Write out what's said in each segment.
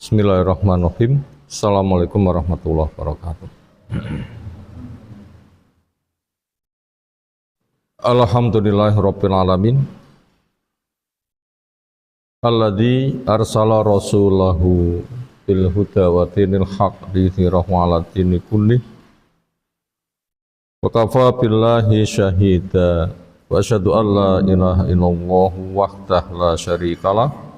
Bismillahirrahmanirrahim. Assalamualaikum warahmatullahi wabarakatuh. Alhamdulillahirabbil alamin. Alladzi arsala rasulahu bil huda wa dinil haq liyudhhirahu 'ala dini kulli. Wa kafa billahi syahida wa asyhadu an la ilaha illallah wahdahu la syarikalah.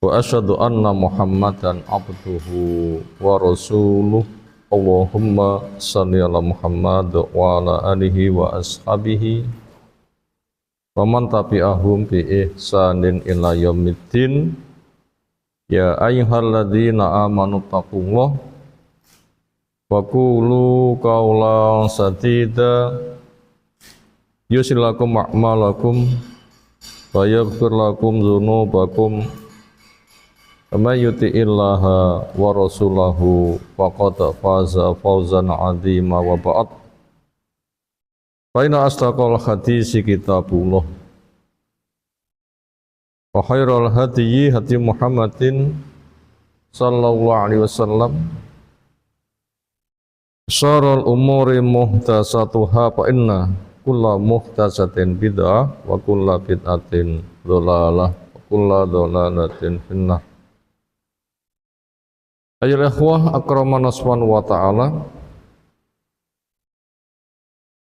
Wa asyhadu anna Muhammadan abduhu wa rasuluh. Allahumma shalli ala Muhammad wa ala alihi wa ashabihi wa man tabi'ahum bi ihsanin ila yaumiddin. Ya ayyuhalladzina amanu taqullaha wa qulu qawlan sadida yuslih lakum a'malakum wa yaghfir lakum dzunubakum. Man yuti'illaha wa rasulahu faqad faza fawzan 'azima wa ba'd. Fa inna asdaqal hadisi kitabullah wa khairal hadyi hadyi Muhammadin sallallahu alaihi wasallam. Syarrul umuri muhdatsatuha fa inna kulla muhdatsatin bid'ah wa kulla bid'atin dhalalah wa kulla dhalalatin finnar. Ayolah ikhwah akramana subhanahu wa ta'ala,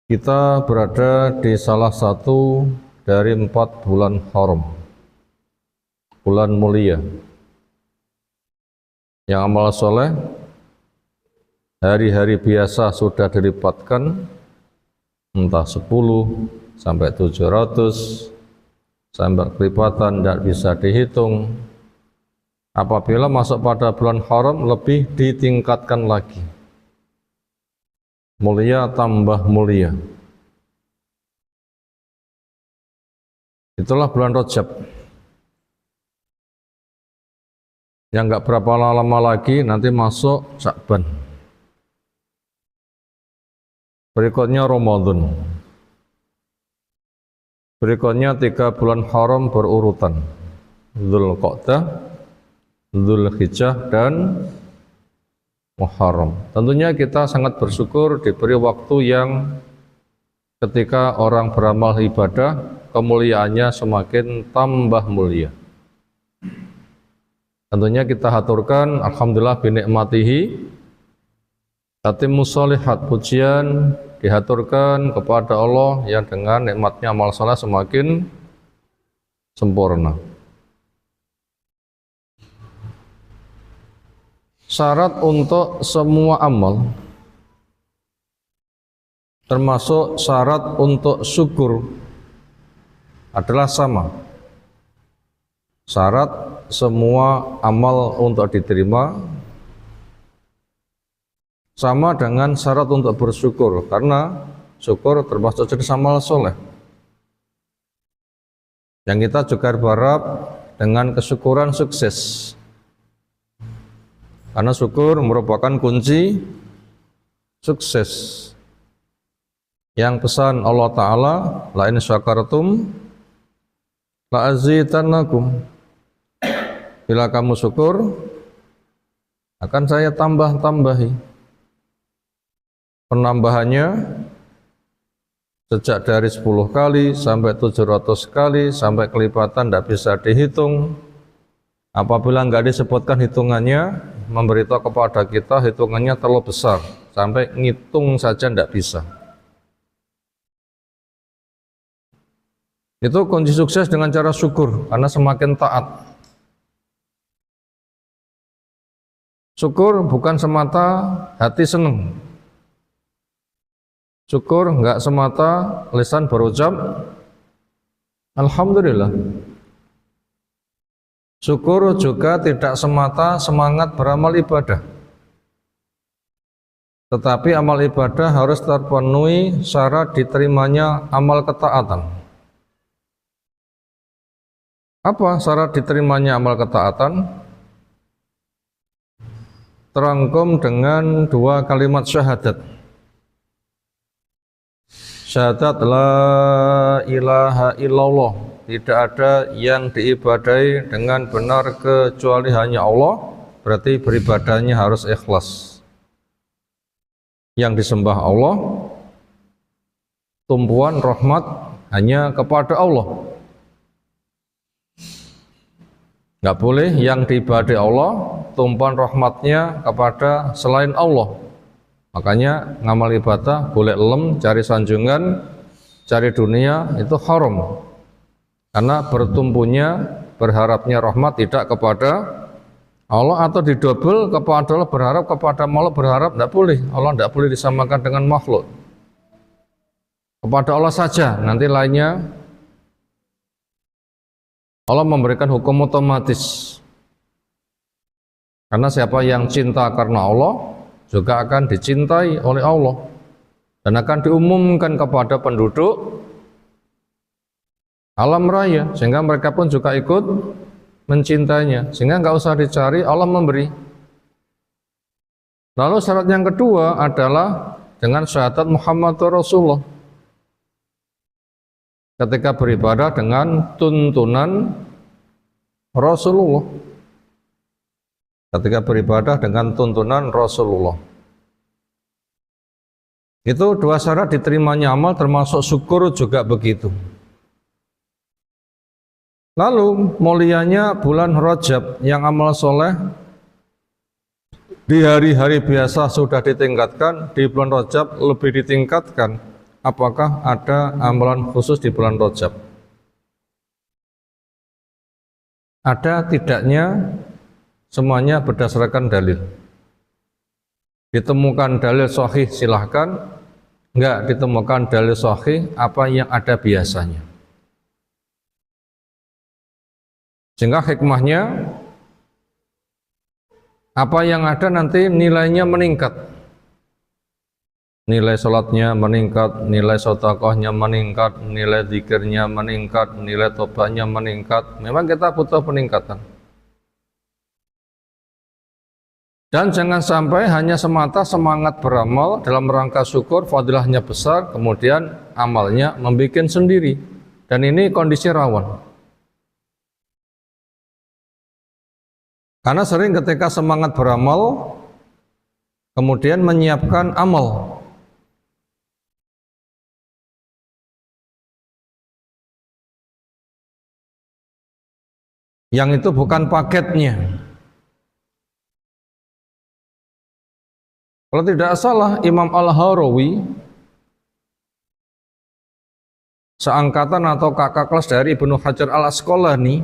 kita berada di salah satu dari 4 bulan haram, bulan mulia, yang amal soleh hari-hari biasa sudah dilipatkan entah 10 sampai 700 sampai kelipatan tidak bisa dihitung. Apabila masuk pada bulan haram lebih ditingkatkan lagi, mulia tambah mulia. Itulah bulan Rajab, yang enggak berapa lama lagi nanti masuk Sya'ban, berikutnya Ramadan, berikutnya 3 bulan haram berurutan, Dzulqa'dah, Dzulhijjah dan Muharram. Tentunya kita sangat bersyukur diberi waktu yang ketika orang beramal ibadah kemuliaannya semakin tambah mulia. Tentunya kita haturkan alhamdulillah binikmatihi tatimmus sholihat, pujian dihaturkan kepada Allah yang dengan nikmatnya amal saleh semakin sempurna. Syarat untuk semua amal, termasuk syarat untuk syukur, adalah sama. Syarat semua amal untuk diterima sama dengan syarat untuk bersyukur, karena syukur termasuk jenis amal soleh yang kita juga berharap dengan kesyukuran sukses. Karena syukur merupakan kunci sukses. Yang pesan Allah Ta'ala, la in syakartum la azidannakum. Bila kamu syukur, akan saya tambah-tambahi. Penambahannya sejak dari 10 kali sampai 700 kali sampai kelipatan tidak bisa dihitung. Apabila enggak disebutkan hitungannya, memberitahu kepada kita hitungannya terlalu besar, sampai ngitung saja tidak bisa. Itu kunci sukses dengan cara syukur, karena semakin taat. Syukur bukan semata hati senang. Syukur enggak semata lisan berucap alhamdulillah. Syukur juga tidak semata semangat beramal ibadah, tetapi amal ibadah harus terpenuhi syarat diterimanya amal ketaatan. Apa syarat diterimanya amal ketaatan? Terangkum dengan 2 kalimat syahadat. Syahadat la ilaha illallah, tidak ada yang diibadai dengan benar kecuali hanya Allah, berarti beribadahnya harus ikhlas. Yang disembah Allah, tumpuan rahmat hanya kepada Allah. Nggak boleh yang diibadai Allah, tumpuan rahmatnya kepada selain Allah. Makanya ngamal ibadah boleh lem, cari sanjungan, cari dunia, itu haram. Karena bertumpunya, berharapnya rahmat tidak kepada Allah atau didobel kepada Allah, berharap kepada makhluk, berharap tidak boleh. Allah tidak boleh disamakan dengan makhluk. Kepada Allah saja, nanti lainnya Allah memberikan hukum otomatis. Karena siapa yang cinta karena Allah juga akan dicintai oleh Allah dan akan diumumkan kepada penduduk alam raya, sehingga mereka pun juga ikut mencintainya, sehingga nggak usah dicari, Allah memberi. Lalu syarat yang kedua adalah dengan syahadat Muhammadur Rasulullah. Ketika beribadah dengan tuntunan Rasulullah. Ketika beribadah dengan tuntunan Rasulullah. Itu dua syarat diterimanya amal, termasuk syukur juga begitu. Lalu mulianya bulan Rajab yang amal soleh di hari-hari biasa sudah ditingkatkan, di bulan Rajab lebih ditingkatkan. Apakah ada amalan khusus di bulan Rajab? Ada tidaknya, semuanya berdasarkan dalil. Ditemukan dalil sahih silahkan, enggak ditemukan dalil sahih apa yang ada biasanya. Sehingga hikmahnya apa yang ada nanti nilainya meningkat. Nilai sholatnya meningkat, nilai sedekahnya meningkat, nilai zikirnya meningkat, nilai tobatnya meningkat. Memang kita butuh peningkatan. Dan jangan sampai hanya semata semangat beramal dalam rangka syukur, fadilahnya besar, kemudian amalnya membikin sendiri. Dan ini kondisi rawan. Karena sering ketika semangat beramal, kemudian menyiapkan amal. Yang itu bukan paketnya. Kalau tidak salah, Imam Al-Harawi seangkatan atau kakak kelas dari Ibnu Hajar Al-Asqalani,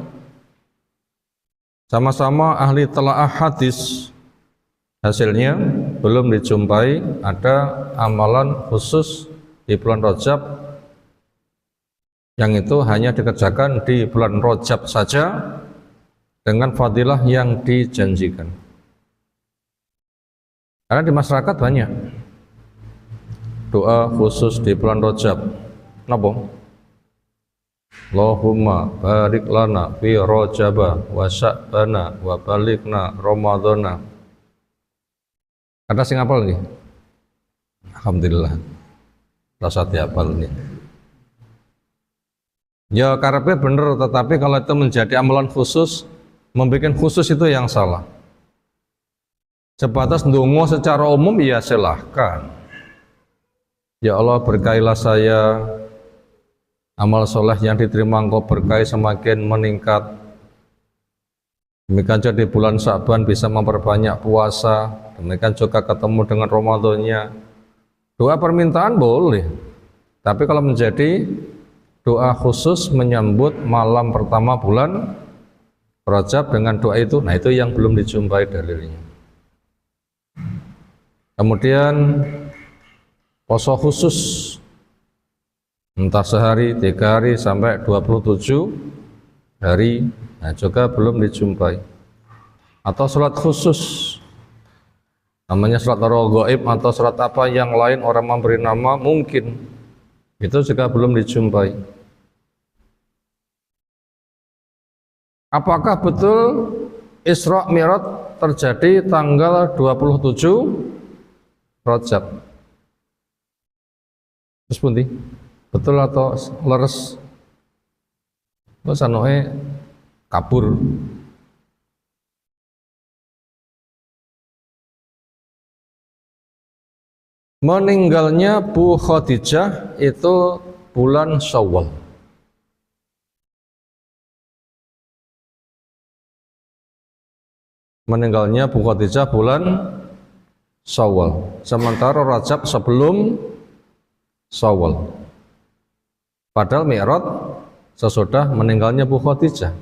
sama-sama ahli telaah hadis. Hasilnya belum dijumpai ada amalan khusus di bulan Rajab yang itu hanya dikerjakan di bulan Rajab saja dengan fadilah yang dijanjikan. Karena di masyarakat banyak doa khusus di bulan Rajab. Napa? Allahumma barik lana fi Rajaba wa Sya'bana wa balighna Ramadhana. Ada sing apal nggih? Alhamdulillah. Rasa diapal nih. Ya karepnya bener, tetapi kalau itu menjadi amalan khusus, membuat khusus itu yang salah. Sebatas ndonga secara umum ya silahkan. Ya Allah berkailah saya, amal soleh yang diterima Engkau berkahi semakin meningkat. Demikian juga di bulan Sya'ban bisa memperbanyak puasa. Demikian juga ketemu dengan Ramadannya. Doa permintaan boleh, tapi kalau menjadi doa khusus menyambut malam pertama bulan Rajab dengan doa itu, nah itu yang belum dijumpai dalilnya. Kemudian puasa khusus entah sehari, 3 hari sampai 27 hari, nah juga belum dijumpai. Atau sholat khusus, namanya sholat raghaib atau sholat apa yang lain orang memberi nama, mungkin itu juga belum dijumpai. Apakah betul Isra Mi'raj terjadi tanggal 27 Rajab? Terus pundi? Betul atau leres? Kok sanoe kabur? Meninggalnya Bu Khadijah itu bulan Syawal. Meninggalnya Bu Khadijah bulan Syawal. Sementara Rajab sebelum Syawal. Padahal Mi'raj sesudah meninggalnya Bu Khadijah.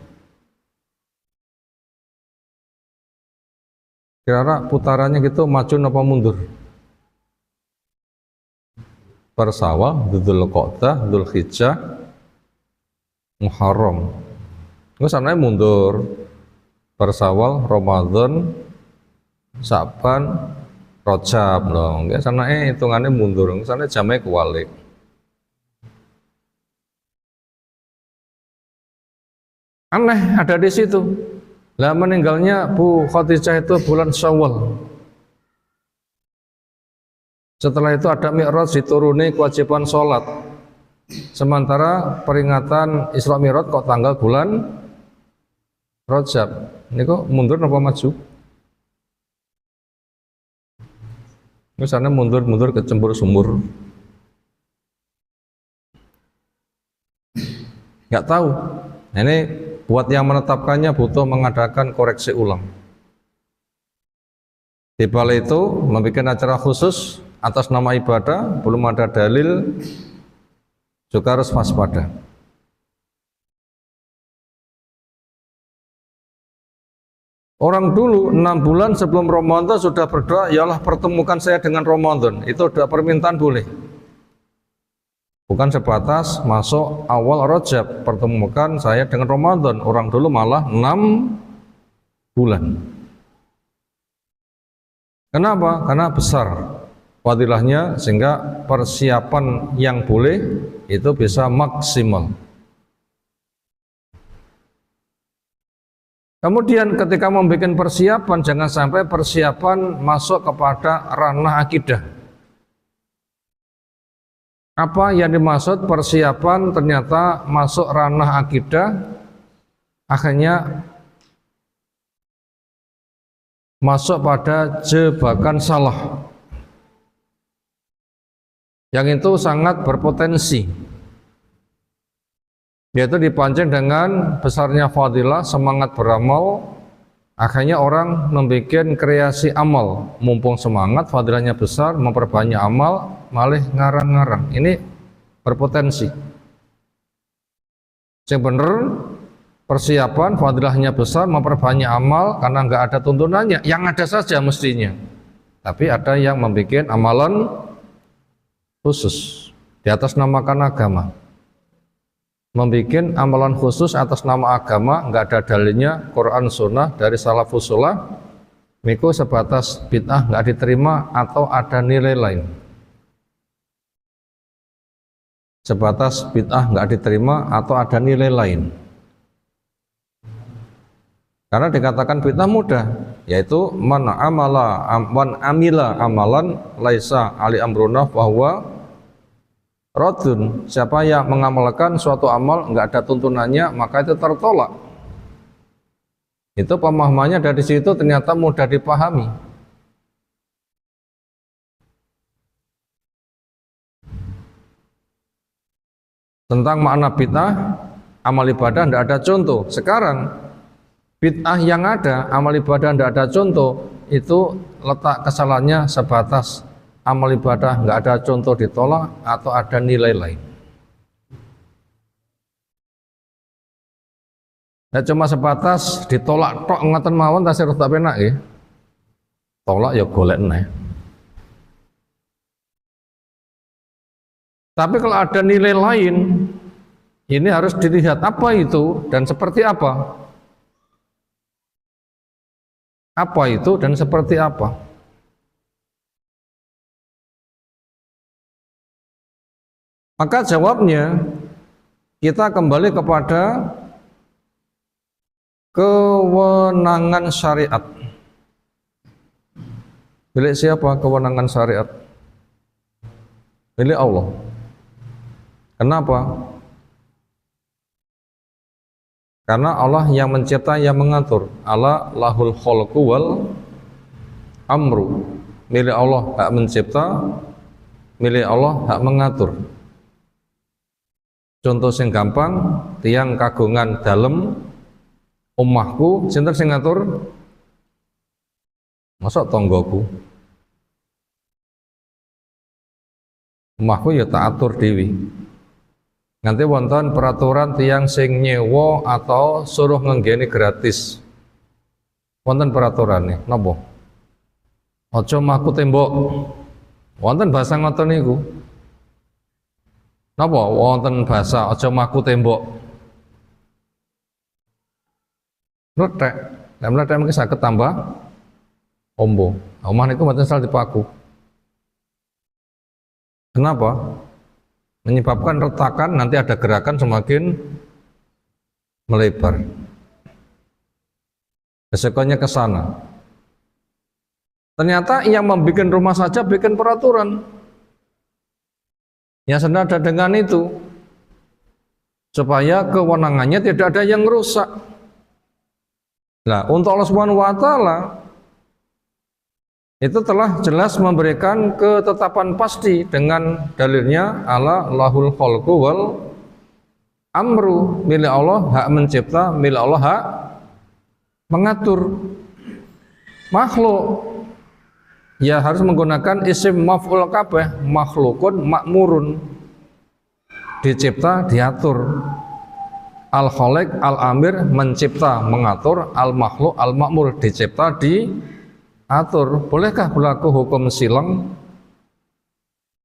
Kira-kira putarannya gitu maju apa mundur? Persawal, Dzul Qa'dah, Dzul Hijjah, Muharram. Itu sananya mundur. Persawal, Ramadan, Sa'ban, Rajab dong. Ya sananya hitungannya mundur. Sananya jamnya kewalik. Aneh ada di situ. Lah meninggalnya Bu Khadijah itu bulan Syawal. Setelah itu ada Mi'raj, dituruni kewajiban sholat. Sementara peringatan Isra Mi'raj kok tanggal bulan Rajab. Ini kok mundur apa maju? Misalnya mundur-mundur ke cembur sumur. Nggak tahu. Nah, ini buat yang menetapkannya butuh mengadakan koreksi ulang. Di balik itu membuat acara khusus atas nama ibadah, belum ada dalil, juga harus waspada. Orang dulu 6 bulan sebelum Ramadan sudah berdoa, ya Allah pertemukan saya dengan Ramadan. Itu udah permintaan boleh. Bukan sebatas masuk awal Rajab, pertemukan saya dengan Ramadan. Orang dulu malah 6 bulan. Kenapa? Karena besar fadilahnya, sehingga persiapan yang boleh itu bisa maksimal. Kemudian ketika membuat persiapan, jangan sampai persiapan masuk kepada ranah akidah. Apa yang dimaksud persiapan ternyata masuk ranah akidah, akhirnya masuk pada jebakan salah. Yang itu sangat berpotensi, yaitu dipancing dengan besarnya fadilah, semangat beramal, akhirnya orang membuat kreasi amal, mumpung semangat, fadilahnya besar, memperbanyak amal, malah ngarang-ngarang. Ini berpotensi. Yang benar, persiapan, fadilahnya besar, memperbanyak amal, karena nggak ada tuntunannya, yang ada saja mestinya. Tapi ada yang membuat amalan khusus di atas namakan agama, membuat amalan khusus atas nama agama, nggak ada dalilnya Quran Sunnah dari salafus shullah, itu sebatas bid'ah, nggak diterima atau ada nilai lain. Sebatas bid'ah nggak diterima atau ada nilai lain. Karena dikatakan bid'ah mudah, yaitu man amila amalan laisa ali amruna fahuwa radun. Siapa yang mengamalkan suatu amal nggak ada tuntunannya, maka itu tertolak. Itu pemahamannya dari situ ternyata mudah dipahami. Tentang makna bid'ah, amal ibadah tidak ada contoh. Sekarang bid'ah yang ada, amal ibadah tidak ada contoh, itu letak kesalahannya sebatas amal ibadah nggak ada contoh ditolak atau ada nilai lain. Ya cuma sebatas ditolak tok ngaten mawon tasih tak penak ya. Tolak ya golek neh. Tapi kalau ada nilai lain, ini harus dilihat apa itu dan seperti apa. Apa itu dan seperti apa? Maka jawabnya kita kembali kepada kewenangan syariat. Milik siapa kewenangan syariat? Milik Allah. Kenapa? Karena Allah yang mencipta, yang mengatur. Allah lahul khalqu wal amru. Milik Allah hak mencipta, milik Allah hak mengatur. Contoh sing gampang, tiang kagungan dalem omahku, sinten sing ngatur? Masa tonggoku. Omahku ya tak atur dewi. Nanti wonten peraturan tiang sing nyewa atau suruh ngenggeni gratis. Wonten peraturannya, napa? Aja omahku tembok. Wonten bahasa ngoten niku. Napa wonten bahasa aja omahku tembok? Meletek. Nek meletek mungkin saged tambah ombo. Omah niku mboten sal dipaku. Kenapa? Menyebabkan retakan, nanti ada gerakan semakin melebar. Resikonya ke sana. Ternyata yang membuat rumah saja bikin peraturan yang senada dengan itu, supaya kewenangannya tidak ada yang rusak. Nah, untuk Allah Subhanahu wa Ta'ala itu telah jelas memberikan ketetapan pasti dengan dalilnya ala lahul khalqu wal amru, milik Allah hak mencipta, milik Allah hak mengatur. Makhluk ya harus menggunakan isim maf'ul kabeh, makhlukun makmurun, dicipta diatur. Al khaliq al amir, mencipta mengatur, al makhluk al makmur, dicipta diatur. Bolehkah berlaku hukum silang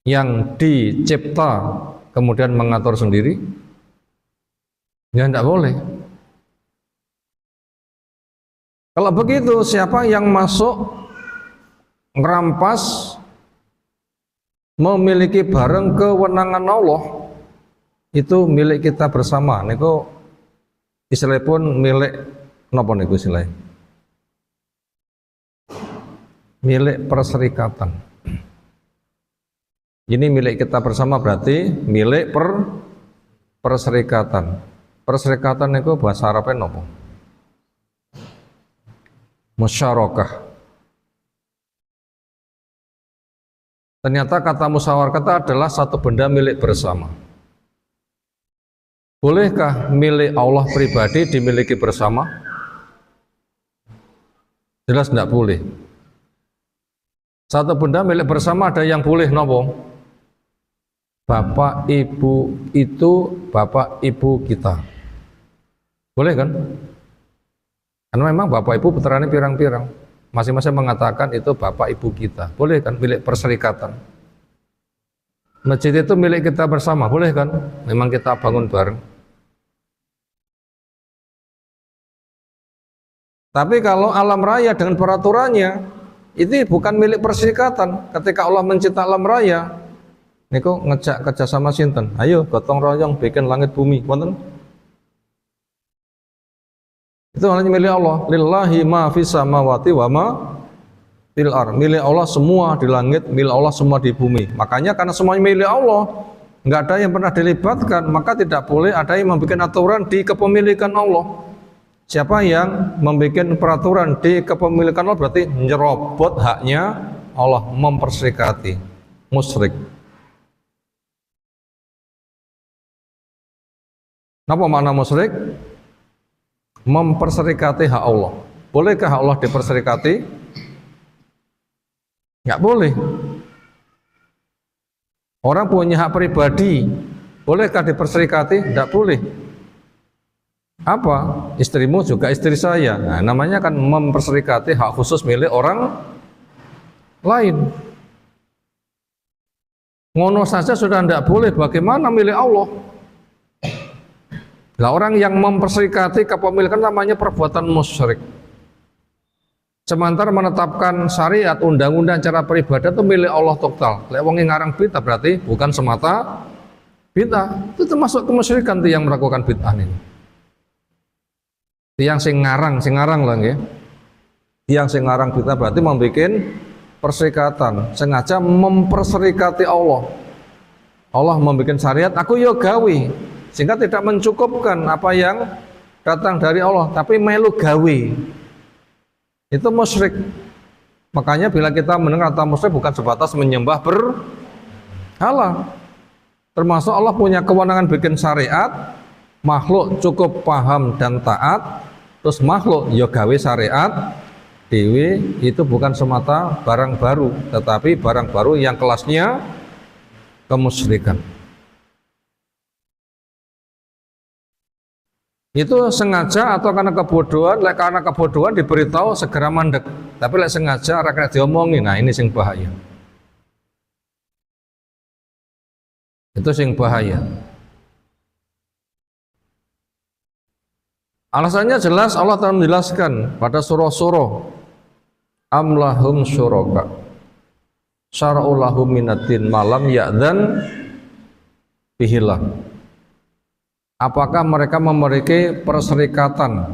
yang dicipta kemudian mengatur sendiri? Ya tidak boleh. Kalau begitu, siapa yang masuk merampas, memiliki barang kewenangan Allah, itu milik kita bersama. Niku istilah pun milik napa niku istilah? Milik perserikatan. Ini milik kita bersama berarti milik perserikatan. Perserikatan niku bahasa Arabnya napa? Musyarakah. Ternyata kata musyawarah adalah satu benda milik bersama. Bolehkah milik Allah pribadi dimiliki bersama? Jelas tidak boleh. Satu benda milik bersama ada yang boleh nopo? Bapak ibu itu bapak ibu kita. Boleh kan? Karena memang bapak ibu putranya pirang-pirang. Masing-masing mengatakan itu bapak ibu kita. Boleh kan? Milik perserikatan. Masjid itu milik kita bersama. Boleh kan? Memang kita bangun bareng. Tapi kalau alam raya dengan peraturannya, itu bukan milik perserikatan. Ketika Allah mencipta alam raya, niku ngejak kerjasama sinten. Ayo gotong royong bikin langit bumi. Wonten? Itu hanya milik Allah. Lillahi ma fis samawati wa ma fil ardh. Milik Allah semua di langit, milik Allah semua di bumi. Makanya karena semuanya milik Allah, nggak ada yang pernah dilibatkan, maka tidak boleh ada yang membuat aturan di kepemilikan Allah. Siapa yang membuat peraturan di kepemilikan Allah berarti nyerobot haknya Allah, memperserikati, musyrik. Apa makna musyrik? Memperserikati hak Allah. Bolehkah hak Allah diperserikati? Nggak boleh. Orang punya hak pribadi, bolehkah diperserikati? Nggak boleh. Apa? Istrimu juga istri saya. Nah, namanya kan memperserikati hak khusus milik orang lain. Ngono saja sudah tidak boleh, bagaimana milik Allah? Nah, orang yang memperserikati kepemilikan namanya perbuatan musyrik. Sementara menetapkan syariat, undang-undang cara beribadah itu milik Allah total. Lek wong ngarang bid'ah berarti bukan semata bid'ah. Itu termasuk kemusyrikan yang melakukan bid'ah ini. Yang sing ngarang lah nggih. Yang sing ngarang bid'ah berarti membuat perserikatan, sengaja memperserikati Allah. Allah membuat syariat, aku yo gawe. Sehingga tidak mencukupkan apa yang datang dari Allah, tapi melu gawe. Itu musyrik. Makanya bila kita mendengar kata musyrik bukan sebatas menyembah halal. Termasuk Allah punya kewenangan bikin syariat, makhluk cukup paham dan taat, terus makhluk ya gawe syariat dewe, itu bukan semata barang baru, tetapi barang baru yang kelasnya kemusyrikan. Itu sengaja atau karena kebodohan? Karena kebodohan diberitahu segera mandek, tapi sengaja rakyat diomongin, nah ini sing bahaya. Itu sing bahaya. Alasannya jelas, Allah telah menjelaskan pada surah-surah, am lahum syuraka syara'u lahum minaddin malam ya'dzan bihilah. Apakah mereka memiliki perserikatan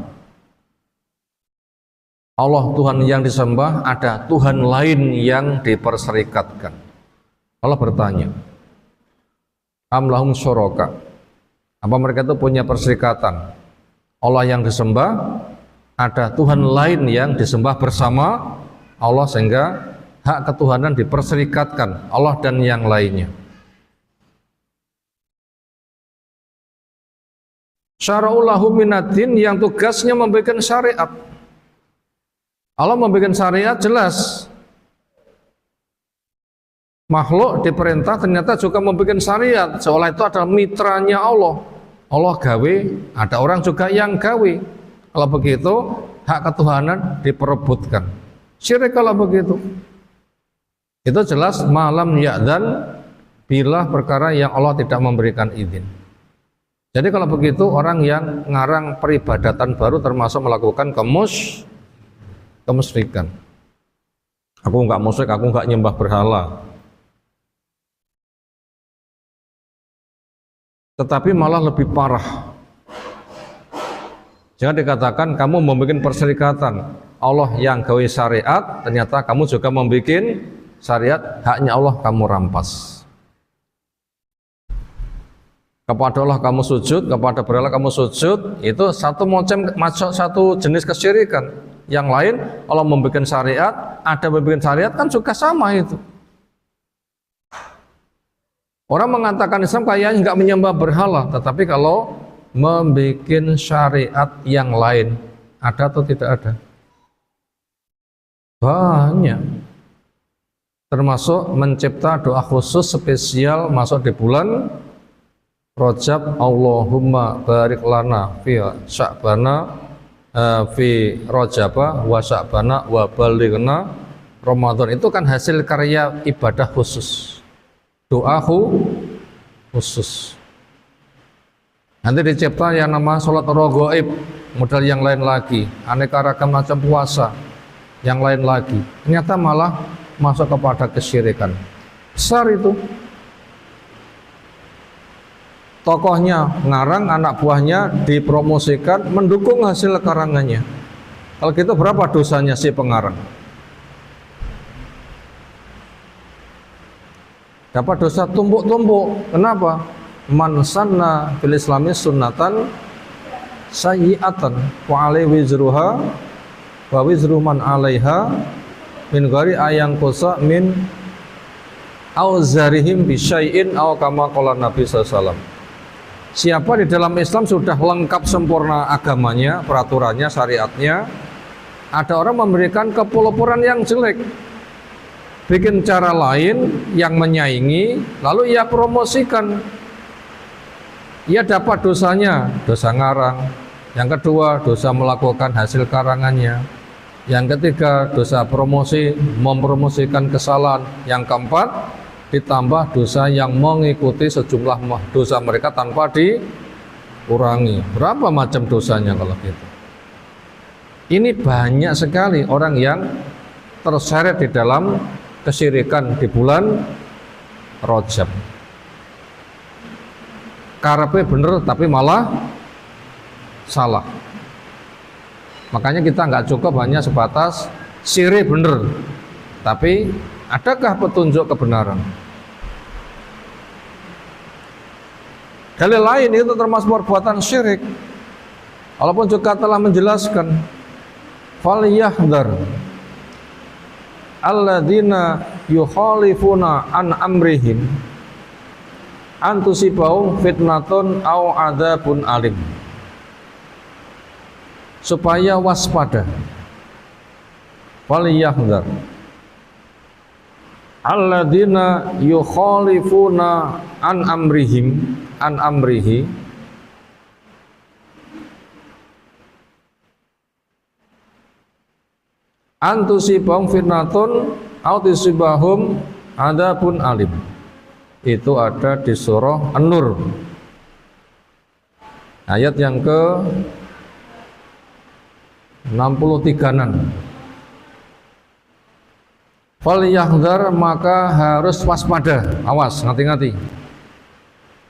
Allah Tuhan yang disembah, ada Tuhan lain yang diperserikatkan? Allah bertanya, am lahum syuraka, apa mereka itu punya perserikatan Allah yang disembah, ada Tuhan lain yang disembah bersama Allah, sehingga hak ketuhanan diperserikatkan Allah dan yang lainnya. Syara'u lahum minaddin, yang tugasnya membuat syariat. Allah membuat syariat jelas. Makhluk diperintah ternyata juga membuat syariat, seolah itu adalah mitranya Allah. Allah gawe, ada orang juga yang gawe. Kalau begitu, hak ketuhanan diperebutkan. Syirik kalau begitu. Itu jelas malam ya'dzan, bila perkara yang Allah tidak memberikan izin. Jadi kalau begitu, orang yang ngarang peribadatan baru termasuk melakukan kemusyrikan. Aku enggak musyrik, aku enggak nyembah berhala. Tetapi malah lebih parah. Jangan dikatakan kamu membuat perserikatan Allah yang gawe syariat, ternyata kamu juga membuat syariat, haknya Allah kamu rampas. Kepada Allah kamu sujud, kepada berhala kamu sujud, itu satu jenis kesyirikan. Yang lain Allah membuat syariat, ada membuat syariat, kan juga sama itu. Orang mengatakan Islam kayaknya nggak menyembah berhala, tetapi kalau membuat syariat yang lain, ada atau tidak ada? Banyak. Termasuk mencipta doa khusus spesial masuk di bulan Rajab, Allahumma barik lana fi sya'bana fi Rajaba wa sya'bana wa balighna Ramadan. Itu kan hasil karya ibadah khusus. Doa khusus. Nanti dicipta yang nama sholat raghaib, model yang lain lagi, aneka ragam macam puasa, yang lain lagi. Ternyata malah masuk kepada kesyirikan. Besar itu. Tokohnya ngarang, anak buahnya dipromosikan, mendukung hasil karangannya. Kalau gitu berapa dosanya si pengarang? Dapat dosa tumpuk-tumpuk. Kenapa? Man sanna fil islami sunnatan sayyi'atan wa alaihi wizruha wa wizru man 'alaiha min ghairi ayang qusa min auzarihim bi syai'in aw kama qala Nabi sallallahu alaihi wasallam. Siapa di dalam Islam sudah lengkap sempurna agamanya, peraturannya, syariatnya, ada orang memberikan kepeloporan yang jelek, bikin cara lain yang menyaingi, lalu ia promosikan, ia dapat dosanya, dosa ngarang. Yang kedua, dosa melakukan hasil karangannya. Yang ketiga, dosa promosi, mempromosikan kesalahan. Yang keempat, ditambah dosa yang mengikuti sejumlah dosa mereka tanpa dikurangi. Berapa macam dosanya kalau gitu? Ini banyak sekali orang yang terseret di dalam kesyirikan di bulan Rajab. Karepe bener tapi malah salah. Makanya kita nggak cukup hanya sebatas syirik bener, tapi adakah petunjuk kebenaran? Dalil lain itu termasuk perbuatan syirik. Walaupun juga telah menjelaskan, falyahdhar alladzina yukhalifuna an amrihim antusibahum fitnatun au adzabun alim, supaya waspada, falyahdhar alladzina yukhalifuna an amrihi antusibahum fitnatun au tusibahum adzabun alim. Itu ada di surah An-Nur ayat yang ke 63-an. Falyahdhar, maka harus waspada, awas, hati-hati.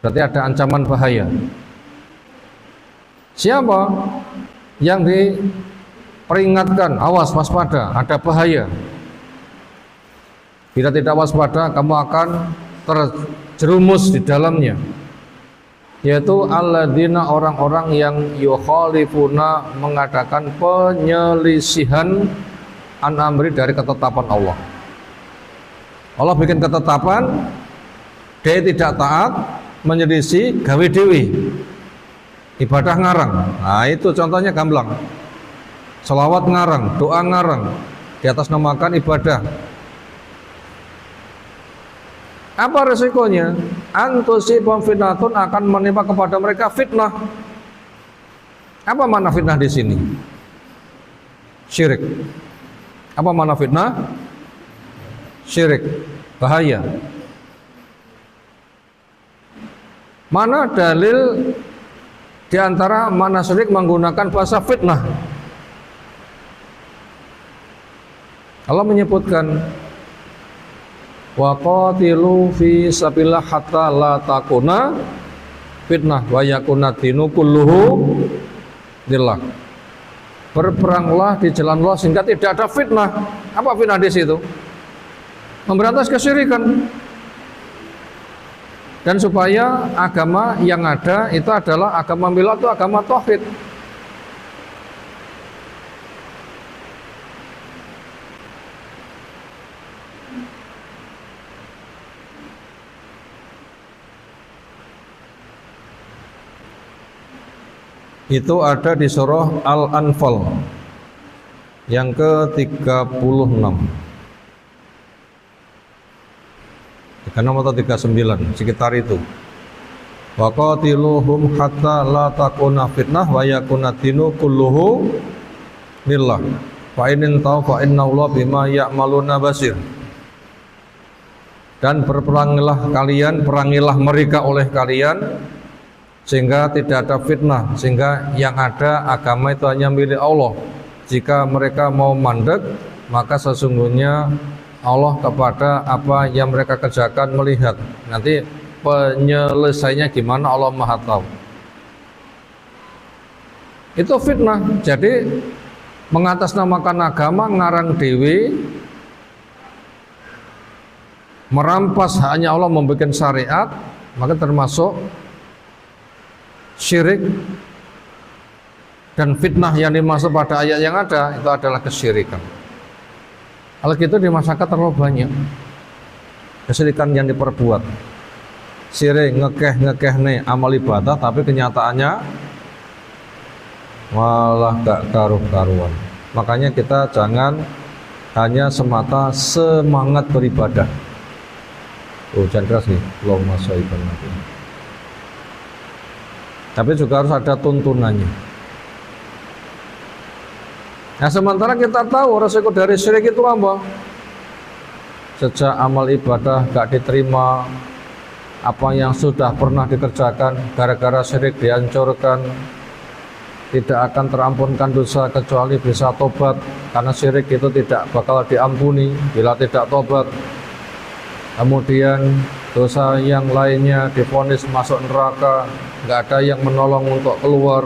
Berarti ada ancaman bahaya. Siapa yang diperingatkan, awas, waspada, ada bahaya. Bila tidak waspada, kamu akan terjerumus di dalamnya, yaitu alladzina, orang-orang yang yukhalifuna, mengadakan penyelisihan an amri, dari ketetapan Allah. Allah bikin ketetapan, dia tidak taat, menyelisih, gawe dewi, ibadah ngarang. Nah itu contohnya gamblang, selawat ngarang, doa ngarang, di atas namakan ibadah. Apa resikonya? Antusibahum fitnatun, akan menimpa kepada mereka fitnah. Apa makna fitnah di sini? Syirik. Apa makna fitnah? Syirik, bahaya. Mana dalil di antara mana syirik menggunakan bahasa fitnah? Allah menyebutkan wa qatilu fi sabilillah hatta la takuna fitnah wa yakuna dinu kulluhu lillah. Berperanglah di jalan Allah sehingga tidak ada fitnah. Apa fitnah di situ? Memberantas kesyirikan. Dan supaya agama yang ada itu adalah agama milah, itu agama tauhid. Itu ada di surah Al-Anfal yang ke-36. 36 atau 39, sekitar itu. Wa qatiluhum hatta la takuna fitnah wa yakuna dinu kulluhu lillah. Fa in taw fa innallaha bima ya'maluna basir. Dan berperangilah kalian, perangilah mereka oleh kalian, sehingga tidak ada fitnah, sehingga yang ada agama itu hanya milik Allah. Jika mereka mau mandek, maka sesungguhnya Allah kepada apa yang mereka kerjakan melihat. Nanti penyelesaiannya gimana Allah Maha tahu. Itu fitnah. Jadi mengatasnamakan agama, ngarang dewi, merampas haknya Allah, membuat syariat, maka termasuk syirik. Dan fitnah yang dimaksud pada ayat yang ada itu adalah kesyirikan. Kalau gitu di masyarakat terlalu banyak kesyirikan yang diperbuat. Syirik ngekeh nih amal ibadah, tapi kenyataannya malah gak karuan. Makanya kita jangan hanya semata semangat beribadah. Hujan keras nih, belum masuk ibadah nanti. Tapi juga harus ada tuntunannya. Nah sementara kita tahu resiko dari syirik itu apa? Sejak amal ibadah gak diterima, apa yang sudah pernah dikerjakan gara-gara syirik dihancurkan, tidak akan terampunkan dosa kecuali bisa tobat, karena syirik itu tidak bakal diampuni bila tidak tobat. Kemudian dosa yang lainnya divonis masuk neraka, gak ada yang menolong untuk keluar,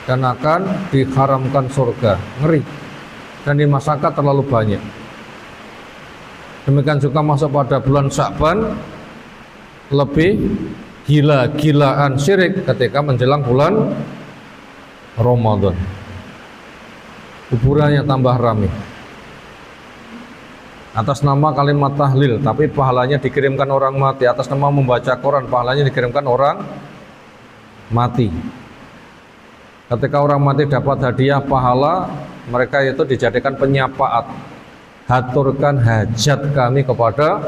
dan akan diharamkan surga. Ngeri. Dan di masyarakat terlalu banyak. Demikian juga masuk pada bulan Sya'ban, lebih gila-gilaan syirik ketika menjelang bulan Ramadan. Kuburannya tambah ramai. atas nama kalimat tahlil, tapi pahalanya dikirimkan orang mati. Atas nama membaca Quran, pahalanya dikirimkan orang mati. Ketika orang mati dapat hadiah pahala, mereka itu dijadikan penyafaat. Haturkan hajat kami kepada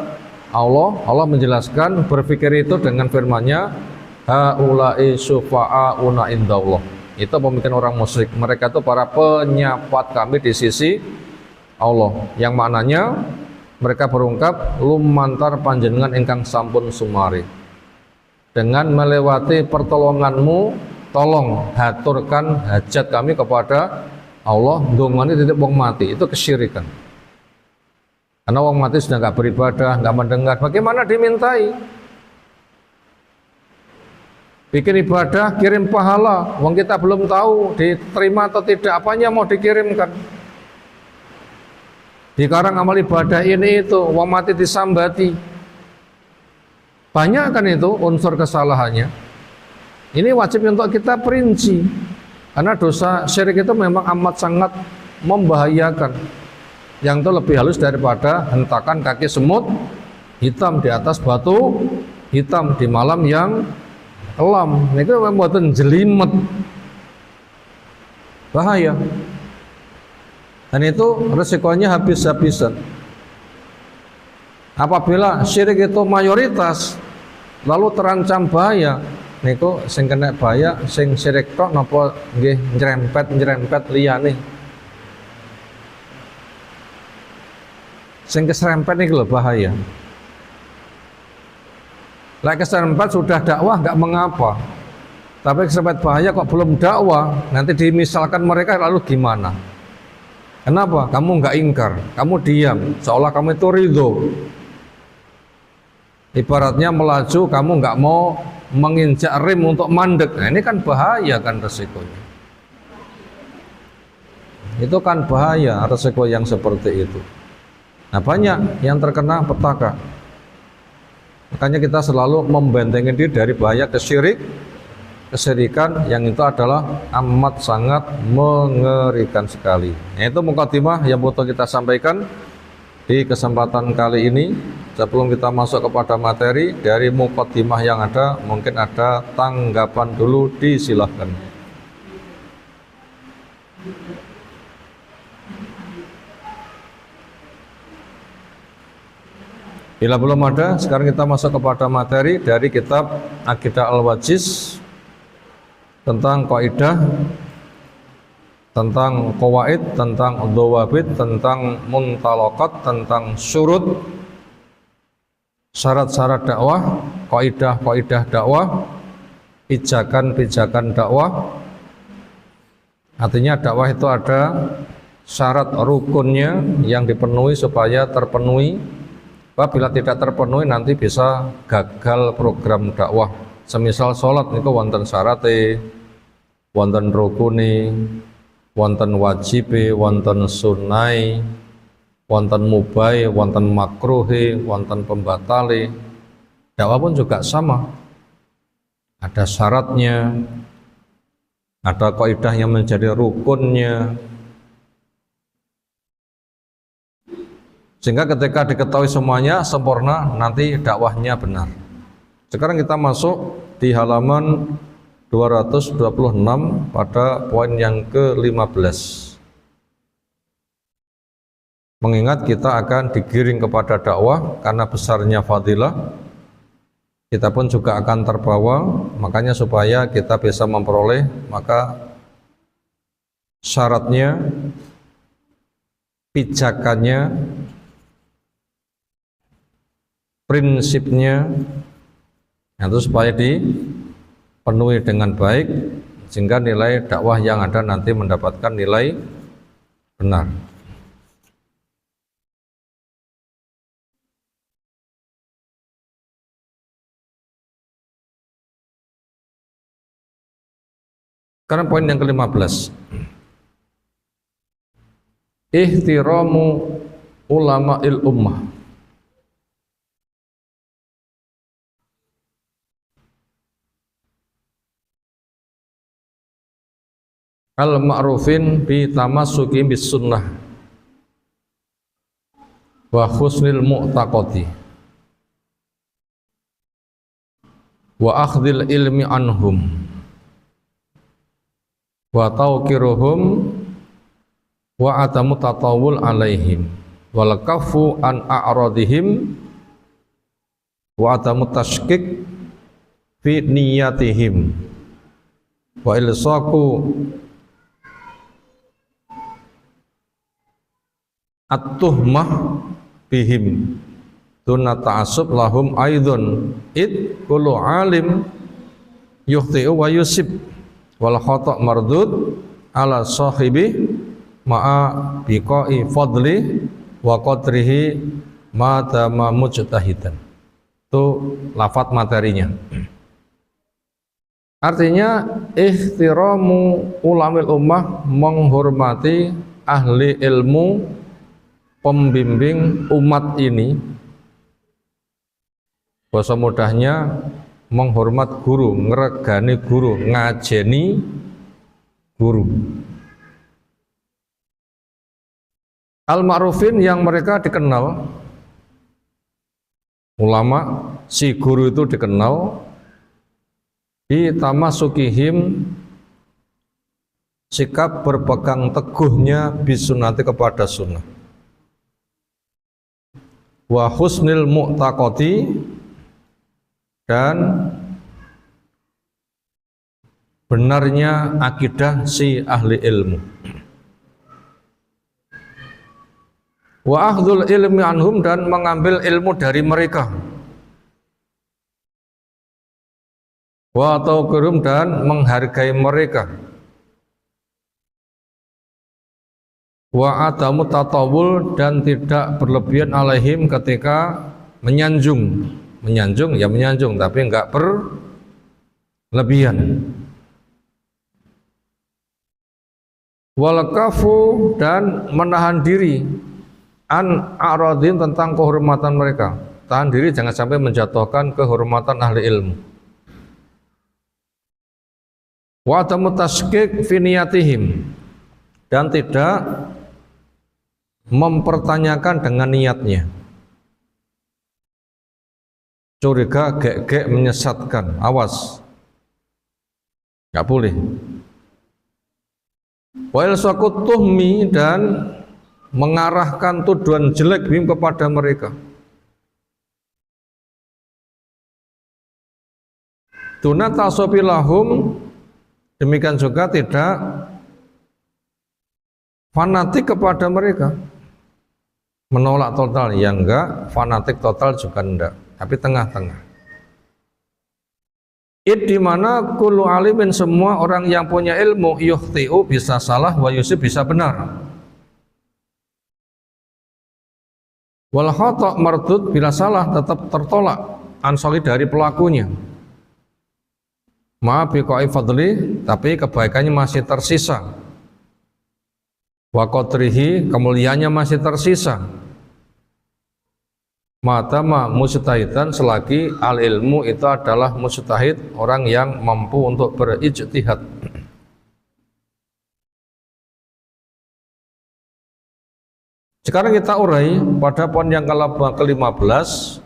Allah. Allah menjelaskan, berpikir itu dengan firman-Nya, haula'i syufa'auna indallah. Itu pemikiran orang musyrik. Mereka itu para penyafaat kami di sisi Allah, yang maknanya mereka berungkap, lumantar panjenengan ingkang sampun sumari, dengan melewati pertolonganmu, tolong haturkan hajat kami kepada Allah. Dongane titip wong mati, itu kesyirikan. Karena wong mati sudah nggak beribadah, nggak mendengar, bagaimana dimintai? Bikin ibadah, kirim pahala, wong kita belum tahu diterima atau tidak, apanya mau dikirimkan. Dikarang amal ibadah ini itu, wong mati disambati. Banyak kan itu unsur kesalahannya. Ini wajib untuk kita perinci, karena dosa syirik itu memang amat sangat membahayakan. Yang itu lebih halus daripada hentakan kaki semut hitam di atas batu hitam di malam yang kelam. Itu membuat jelimet, bahaya. Dan itu resikonya habis-habisan. Apabila syirik itu mayoritas, lalu terancam bahaya, niku sing kena bahaya sing syirik tok napa nggih nyerempet liyane. Sing keserempet niku lho bahaya. Lah keserempet sudah dakwah nggak mengapa. Tapi keserempet bahaya kok belum dakwah, nanti dimisalkan mereka lalu gimana? Kenapa? Kamu nggak ingkar, kamu diam, seolah kamu itu ridho. Ibaratnya melaju, kamu nggak mau menginjak rem untuk mandek. Nah, ini kan bahaya kan resikonya. Itu kan bahaya resiko yang seperti itu. Nah, banyak yang terkena petaka. Makanya kita selalu membentengi diri dari bahaya kesyirikan yang itu adalah amat sangat mengerikan sekali. Nah, itu mukadimah yang butuh kita sampaikan di kesempatan kali ini. Sebelum kita masuk kepada materi, dari mukadimah yang ada, mungkin ada tanggapan dulu, disilahkan. Bila belum ada, sekarang kita masuk kepada materi dari kitab Aqidah Al-Wajiz, tentang kaidah, tentang qawaid, tentang dhawabit, tentang muntalakat, tentang syurut, syarat-syarat dakwah, kaidah-kaidah dakwah, pijakan-pijakan dakwah. Artinya dakwah itu ada syarat rukunnya yang dipenuhi supaya terpenuhi. Apabila tidak terpenuhi nanti bisa gagal program dakwah. Semisal sholat niku wonten syarate, wonten rukune, wonten wajibe, wonten sunnai, wonten mubai, wonten makruhe, wonten pembatale. Dakwah pun juga sama. Ada syaratnya, ada kaidah yang menjadi rukunnya. Sehingga ketika diketahui semuanya sempurna, nanti dakwahnya benar. Sekarang kita masuk di halaman 226 pada poin yang ke-15. Mengingat kita akan digiring kepada dakwah karena besarnya fadilah, kita pun juga akan terbawa. Makanya supaya kita bisa memperoleh, maka syaratnya, pijakannya, prinsipnya itu supaya dipenuhi dengan baik, sehingga nilai dakwah yang ada nanti mendapatkan nilai benar. Sekarang poin yang ke-15. Ihtiramu ulama'il ummah. Al-ma'rufin bi tamassuki bis sunnah. wa husnil mu'taqati wa akhdhil ilmi anhum wa tawqiruhum wa adamu tatawul alaihim wal kafu an a'radihim wa adamu tashkik fi niyatihim wa ilsaqu at-tuhmah bihim duna ta'assub lahum aidun id kullu alim yukhti'u wa yusib wal khata' mardud ala sahibi ma'a biqa'i fadli wa qadrihi ma dama mujtahidan. Itu lafadz materinya. Artinya ihtiramu ulamil ummah, menghormati ahli ilmu pembimbing umat ini. Bahasa mudahnya menghormat guru, ngregani guru, ngajeni guru. Al-ma'rufin yang mereka dikenal, ulama, si guru itu dikenal bi tamasukihim, sikap berpegang teguhnya bisunati kepada sunnah, wa husnil mu'taqati, dan benarnya akidah si ahli ilmu, wa akhdhul ilmi anhum, dan mengambil ilmu dari mereka, wa tawqirum, dan menghargai mereka, wa adamu tatawul, dan tidak berlebihan alaihim ketika menyanjung ya menyanjung tapi enggak berlebihan, wal kafu, dan menahan diri an a'radin, tentang kehormatan mereka, tahan diri jangan sampai menjatuhkan kehormatan ahli ilmu, wa adamu tashkik fi niyatihim, dan tidak mempertanyakan dengan niatnya, curiga, gek-gek, menyesatkan, awas, nggak boleh. Wa ilsaqut tuhmi, dan mengarahkan tuduhan jelek bim kepada mereka, duna ta'assubi lahum, demikian juga tidak fanatik kepada mereka, menolak total ya enggak, fanatik total juga enggak, tapi tengah-tengah. Id, di mana kullu alimin, semua orang yang punya ilmu, yukhti'u, bisa salah, wa yusib, bisa benar, wal khata' mardud, bila salah tetap tertolak, ansori, dari pelakunya, ma biqa'i fadli, tapi kebaikannya masih tersisa, wa qadrihi, kemuliaannya masih tersisa, madama mujtahidan, selagi al ilmu itu adalah mujtahid, orang yang mampu untuk berijtihad. Sekarang kita urai pada poin yang ke-15,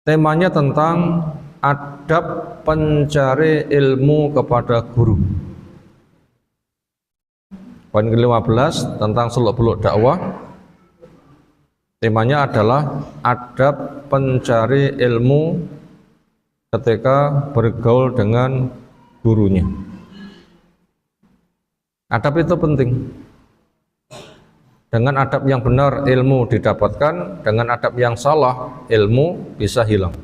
temanya tentang adab pencari ilmu kepada guru. Poin ke-15 tentang seluk-beluk dakwah, temanya adalah adab pencari ilmu ketika bergaul dengan gurunya. Adab itu penting. Dengan adab yang benar ilmu didapatkan, dengan adab yang salah ilmu bisa hilang.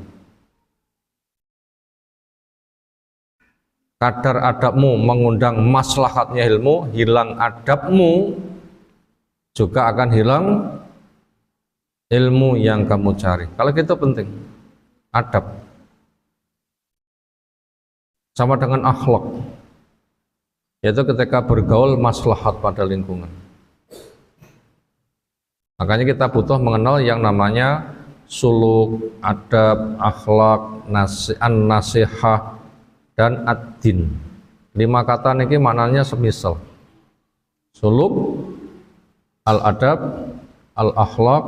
Kadar adabmu mengundang maslahatnya ilmu, hilang adabmu juga akan hilang ilmu yang kamu cari. Kalau itu penting, adab sama dengan akhlak, yaitu ketika bergaul maslahat pada lingkungan. Makanya kita butuh mengenal yang namanya suluk, adab, akhlak, nasihah, dan ad-din. 5 kata ini maknanya semisal. Suluk, al-adab, al-akhlaq,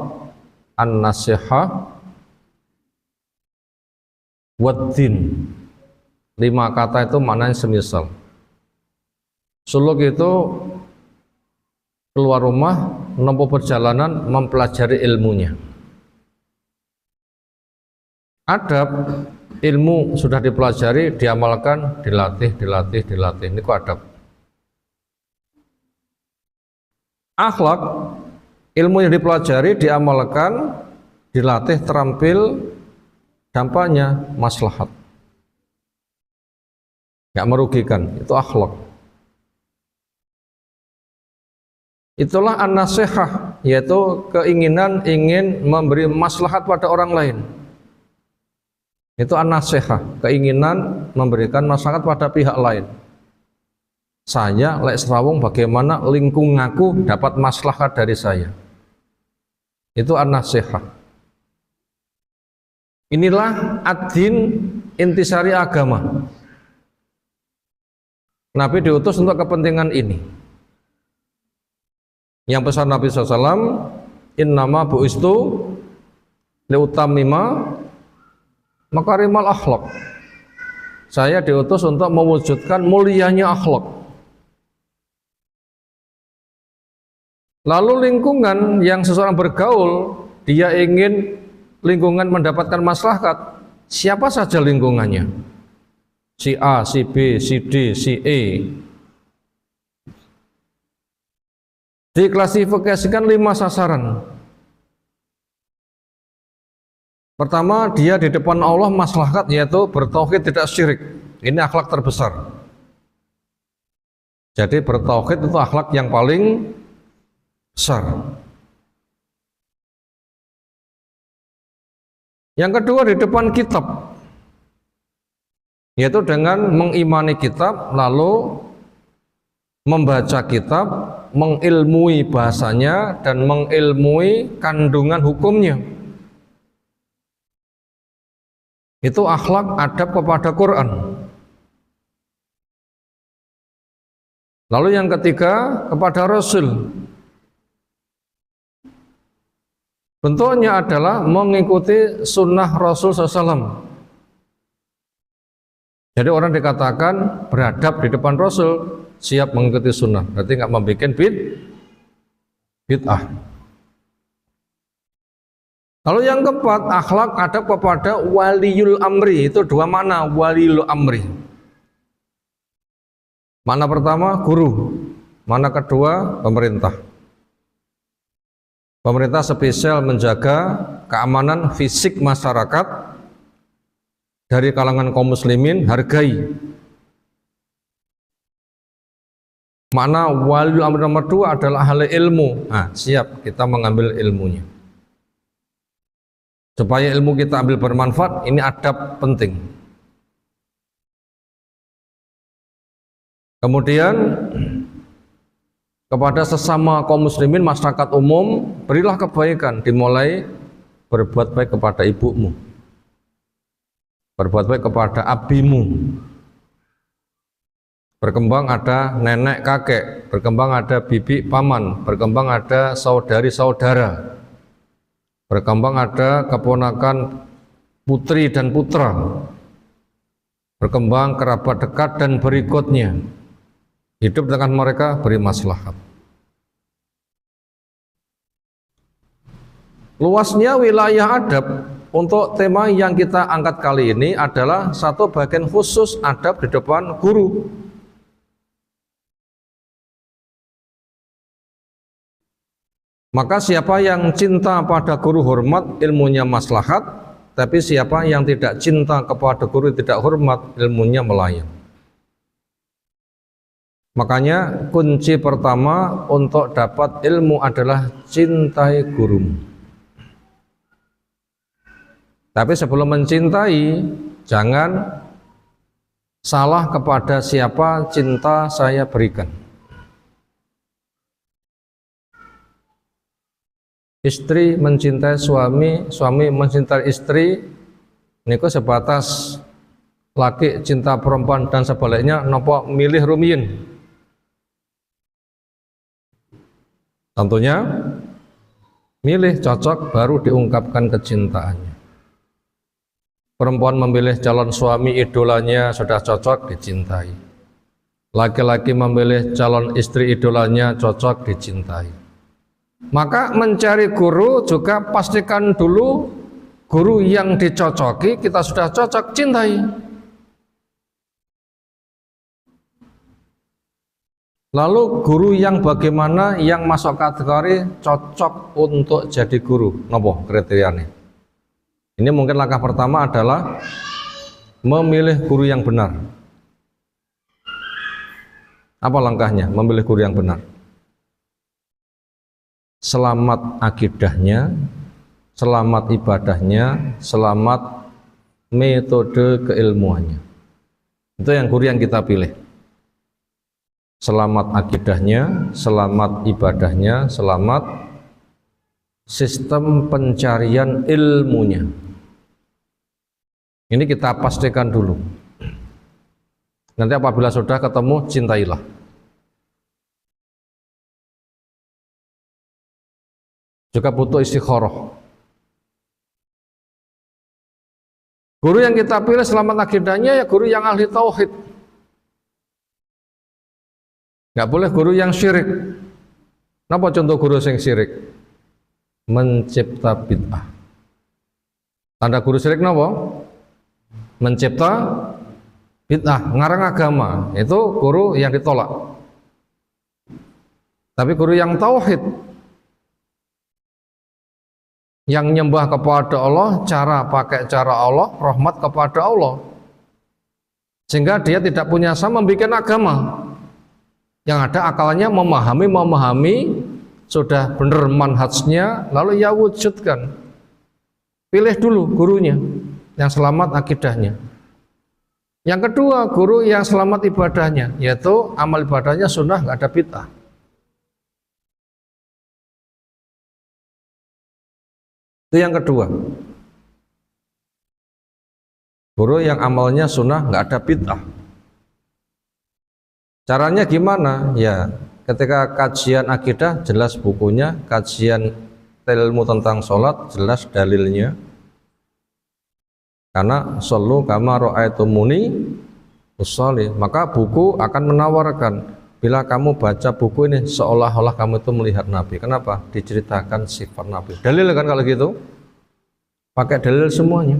an-nasihah, wad-din. 5 kata itu maknanya semisal. Suluk itu keluar rumah, menempuh perjalanan, mempelajari ilmunya. Adab, ilmu sudah dipelajari, diamalkan, dilatih. Ini ku adab. Akhlak, ilmu yang dipelajari, diamalkan, dilatih, terampil, dampaknya maslahat. Nggak merugikan, itu akhlak. Itulah an-nasihah, yaitu keinginan ingin memberi maslahat pada orang lain. Itu an-nasihah, keinginan memberikan maslahat pada pihak lain. Saya lek serawung bagaimana lingkung ngaku dapat maslahat dari saya. Itu an-nasihah. Inilah ad-din, intisari agama. Nabi diutus untuk kepentingan ini. Yang pesan Nabi SAW, innama bu'istu liutammima makarimal akhlak. Saya diutus untuk mewujudkan mulianya akhlak. Lalu lingkungan yang seseorang bergaul, dia ingin lingkungan mendapatkan maslahat. Siapa saja lingkungannya? Si A, si B, si D, si E. Diklasifikasikan 5 sasaran. Pertama, dia di depan Allah maslahat, yaitu bertauhid tidak syirik. Ini akhlak terbesar. Jadi bertauhid itu akhlak yang paling besar. Yang kedua, di depan kitab, yaitu dengan mengimani kitab, lalu membaca kitab, mengilmui bahasanya, dan mengilmui kandungan hukumnya. Itu akhlak adab kepada Quran. Lalu yang ketiga, kepada Rasul. Bentuknya adalah mengikuti sunnah Rasul SAW. Jadi orang dikatakan beradab di depan Rasul, siap mengikuti sunnah, berarti nggak membuat bid'ah. Lalu yang keempat, akhlak adab kepada waliyul amri. Itu 2 makna waliyul amri. Makna pertama guru, makna kedua pemerintah. Pemerintah spesial menjaga keamanan fisik masyarakat dari kalangan kaum muslimin, hargai. Makna waliyul amri nomor 2 adalah ahli ilmu. Nah, siap kita mengambil ilmunya. Supaya ilmu kita ambil bermanfaat, ini adab penting. Kemudian kepada sesama kaum muslimin, masyarakat umum, berilah kebaikan, dimulai berbuat baik kepada ibumu, berbuat baik kepada abimu, berkembang ada nenek kakek, berkembang ada bibi paman, berkembang ada saudari saudara, berkembang ada keponakan putri dan putra, berkembang kerabat dekat dan berikutnya. Hidup dengan mereka, beri maslahat. Luasnya wilayah adab untuk tema yang kita angkat kali ini adalah satu bagian khusus adab di depan guru. Maka siapa yang cinta pada guru hormat, ilmunya maslahat. Tapi siapa yang tidak cinta kepada guru, tidak hormat, ilmunya melayang. Makanya kunci pertama untuk dapat ilmu adalah cintai gurumu. Tapi sebelum mencintai, jangan salah kepada siapa cinta saya berikan. Istri mencintai suami, suami mencintai istri, niku sebatas laki cinta perempuan dan sebaliknya, nopo milih rumiyin. Tentunya milih cocok baru diungkapkan kecintaannya. Perempuan memilih calon suami idolanya sudah cocok, dicintai. Laki-laki memilih calon istri idolanya cocok, dicintai. Maka mencari guru juga pastikan dulu guru yang dicocoki, kita sudah cocok, cintai. Lalu guru yang bagaimana yang masuk kategori cocok untuk jadi guru? Nopo kriterianya? Ini mungkin langkah pertama adalah memilih guru yang benar. Apa langkahnya? Memilih guru yang benar. Selamat akidahnya, selamat ibadahnya, selamat metode keilmuannya. Itu yang guru yang kita pilih. Selamat akidahnya, selamat ibadahnya, selamat sistem pencarian ilmunya. Ini kita pastikan dulu. Nanti apabila sudah ketemu, cintailah. Juga butuh istikharah. Guru yang kita pilih selamat akidahnya ya guru yang ahli tauhid. Nggak boleh guru yang syirik. Napa contoh guru yang syirik? Mencipta bid'ah. Tanda guru syirik napa? Mencipta bid'ah, ngarang agama. Itu guru yang ditolak. Tapi guru yang tauhid, yang nyembah kepada Allah, pakai cara Allah, rahmat kepada Allah, sehingga dia tidak punya sama membuat agama. Yang ada akalnya memahami, sudah benar manhajnya, lalu ya wujudkan. Pilih dulu gurunya yang selamat akidahnya. Yang kedua, guru yang selamat ibadahnya, yaitu amal ibadahnya sunnah, nggak ada bid'ah. Itu yang kedua. Guru yang amalnya sunnah, nggak ada bid'ah. Caranya gimana? Ya, ketika kajian akidah jelas bukunya, kajian ilmu tentang sholat jelas dalilnya. Karena shollu kama ra'aitumuni usolli, maka buku akan menawarkan. Bila kamu baca buku ini seolah-olah kamu itu melihat Nabi. Kenapa? Diceritakan sifat Nabi. Dalil kan kalau gitu? Pakai dalil semuanya.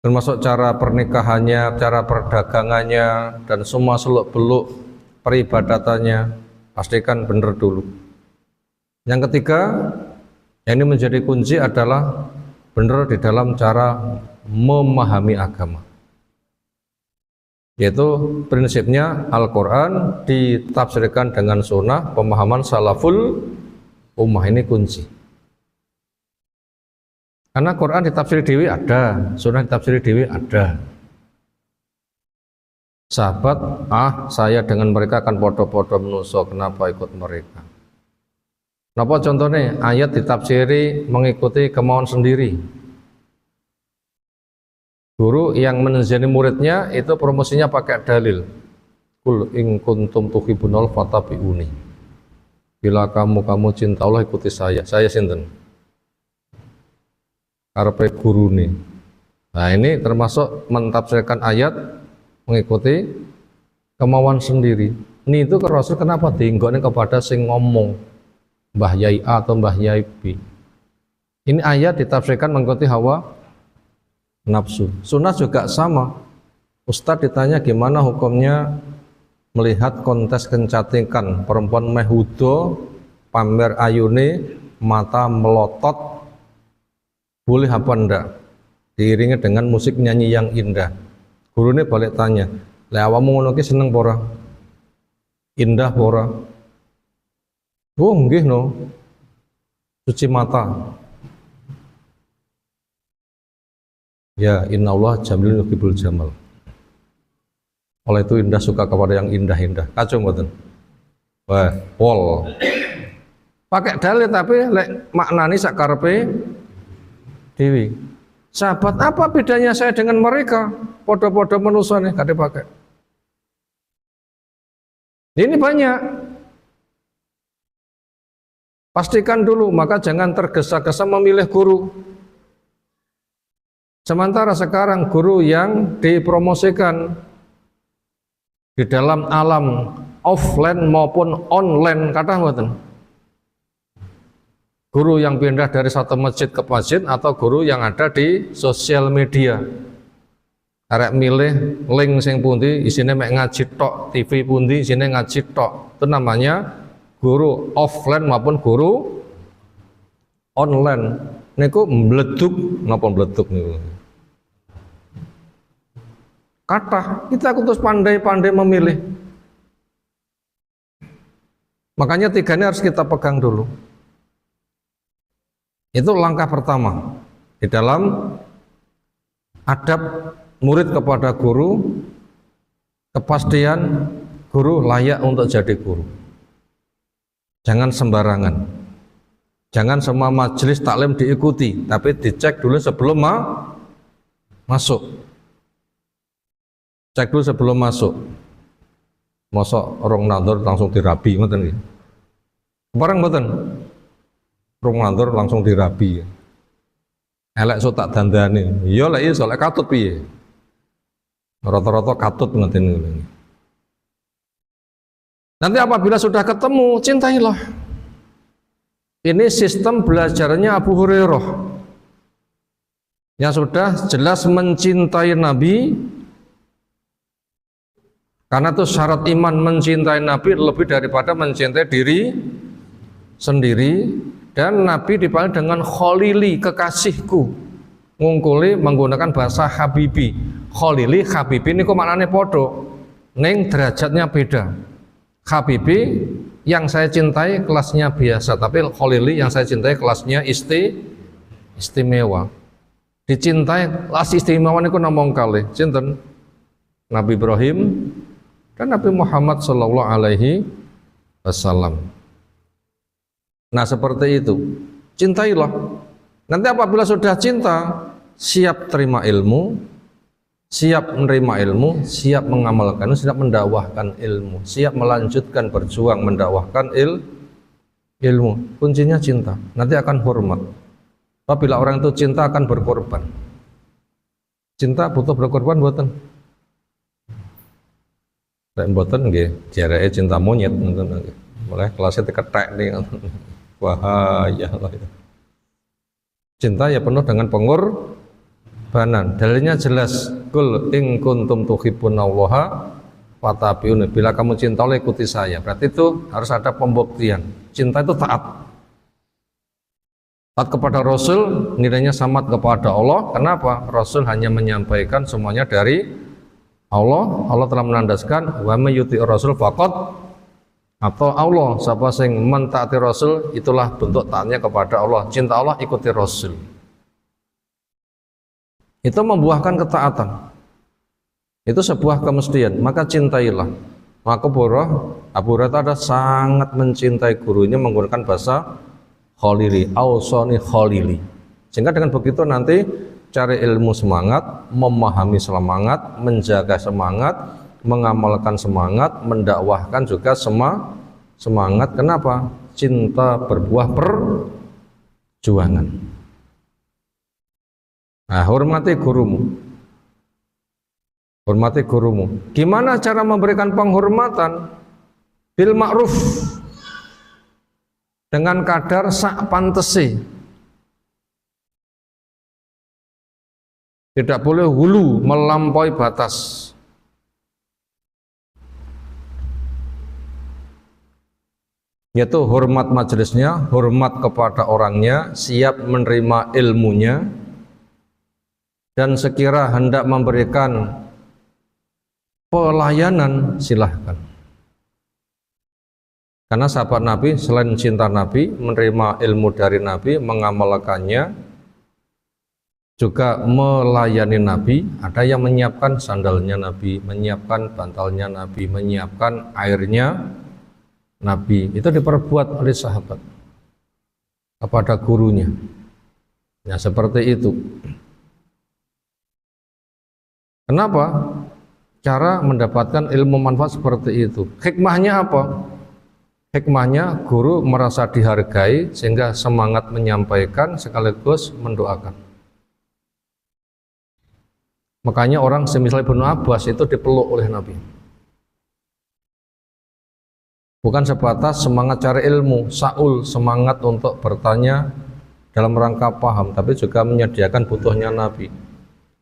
Termasuk cara pernikahannya, cara perdagangannya, dan semua seluk-beluk peribadatannya, pastikan benar dulu. Yang ketiga, yang ini menjadi kunci adalah benar di dalam cara memahami agama. Yaitu prinsipnya Al-Quran ditafsirkan dengan sunnah, pemahaman salaful ummah, ini kunci. Karena Quran ditafsir dewi ada, sunnah ditafsir dewi ada. Sahabat, saya dengan mereka akan podo-podo menuso, kenapa ikut mereka? Kenapa contohnya ayat ditafsiri mengikuti kemauan sendiri. Guru yang menjadi muridnya itu promosinya pakai dalil. Kul in kuntum tuhibbunal fattabi'uni. Bila kamu cinta Allah, ikuti saya. Saya sinten? Karepe gurune. Nah, ini termasuk mentafsirkan ayat mengikuti kemauan sendiri. Ini itu ke Rasul kenapa dienggokne kepada sing ngomong, Mbah Yai A atau Mbah Yai B. Ini ayat ditafsirkan mengikuti hawa nafsu. Sunnah juga sama. Ustadz ditanya gimana hukumnya melihat kontes kecantikan perempuan mehudo, pamer ayune, mata melotot, boleh apa enggak? Diiringi dengan musik nyanyi yang indah. Gurunya balik tanya, "Lah awakmu ngono ki seneng apa ora? Indah apa ora?" "Oh, nggih no. Cuci mata." Ya, innallaha jamilun yuhibbul jamal. Oleh itu indah suka kepada yang indah-indah. Kacau mboten? Wah, pol. Pakai dalil tapi lek maknani sakarepe dewi. Sahabat, apa bedanya saya dengan mereka? Podo-podo manusia nih, gak dipakai. Ini banyak. Pastikan dulu, maka jangan tergesa-gesa memilih guru. Sementara sekarang guru yang dipromosikan di dalam alam offline maupun online, kata mboten. Guru yang pindah dari satu masjid ke masjid atau guru yang ada di sosial media. Arek milih link sing pundi isine mek ngaji tok, TV pundi isine ngaji tok. Itu namanya guru offline maupun guru online. Niku mbleduk napa mbleduk niku. Kathah kita kudu pandai-pandai memilih. Makanya tiga ini harus kita pegang dulu. Itu langkah pertama di dalam adab murid kepada guru, kepastian guru layak untuk jadi guru. Jangan sembarangan. Jangan semua majelis taklim diikuti, tapi dicek dulu sebelum masuk. Cek dulu sebelum masuk. Mosok orang nandur langsung dirabi ngoten nggih. Barang mboten. Rong nandur langsung dirabi. Elek so tak dandane. Ya lek iso lek katut piye? Rata-rata katut ngoten niku. Nanti apabila sudah ketemu, cintailah. Ini sistem belajarnya Abu Hurairah. Yang sudah jelas mencintai Nabi. Karena itu syarat iman mencintai Nabi lebih daripada mencintai diri sendiri. Dan Nabi dipanggil dengan Khalili, kekasihku. Ngungkuli menggunakan bahasa Habibi. Khalili, Habibi ini kok maknanya podo. Neng derajatnya beda. Habibi yang saya cintai kelasnya biasa, tapi Khalili yang saya cintai kelasnya istimewa. Dicintai kelas istimewa niku namung kalih. Sinten? Nabi Ibrahim dan Nabi Muhammad sallallahu alaihi wasallam. Nah seperti itu, cintailah. Nanti apabila sudah cinta, siap terima ilmu, siap menerima ilmu, siap mengamalkan, siap mendakwahkan ilmu, siap melanjutkan berjuang mendakwahkan ilmu. Kuncinya cinta, nanti akan hormat. Apabila orang itu cinta akan berkorban. Cinta butuh berkorban buatan. Lek mboten nggih, jareke cinta monyet ngoten nggih. Mulai kelasnya diketek nih. Wahaya lah itu. Cinta ya penuh dengan pengorbanan. Dalilnya jelas. Kul in kuntum tuhibbunallaha fattabi'uni. Bila kamu cinta Allah ikuti saya. Berarti itu harus ada pembuktian. Cinta itu taat. Taat kepada Rasul nilainya sama kepada Allah. Kenapa? Rasul hanya menyampaikan semuanya dari Allah. Allah telah menandaskan wa may yuti'ir rasul faqad atau Allah, siapa sing mentaati Rasul itulah bentuk taatnya kepada Allah. Cinta Allah ikuti Rasul. Itu membuahkan ketaatan. Itu sebuah kemestian. Maka cintailah. Maka Abu Hurairah sangat mencintai gurunya menggunakan bahasa Khalili, Ausoni Khalili. Sehingga dengan begitu nanti cari ilmu semangat, memahami semangat, menjaga semangat, mengamalkan semangat, mendakwahkan juga semangat. Kenapa? Cinta berbuah perjuangan. Nah, hormati gurumu. Hormati gurumu. Gimana cara memberikan penghormatan? Bil ma'ruf. Dengan kadar sak pantesi. Tidak boleh hulu melampaui batas. Yaitu hormat majelisnya, hormat kepada orangnya, siap menerima ilmunya, dan sekira hendak memberikan pelayanan silahkan. Karena sahabat Nabi selain cinta Nabi, menerima ilmu dari Nabi, mengamalkannya, juga melayani Nabi. Ada yang menyiapkan sandalnya Nabi, menyiapkan bantalnya Nabi, menyiapkan airnya Nabi. Itu diperbuat oleh sahabat kepada gurunya. Ya seperti itu. Kenapa? cara mendapatkan ilmu manfaat seperti itu. Hikmahnya apa? Hikmahnya guru merasa dihargai sehingga semangat menyampaikan sekaligus mendoakan. Makanya orang semisal Ibnu Abbas itu dipeluk oleh Nabi. Bukan sebatas semangat cari ilmu, Saul semangat untuk bertanya dalam rangka paham, tapi juga menyediakan butuhnya Nabi.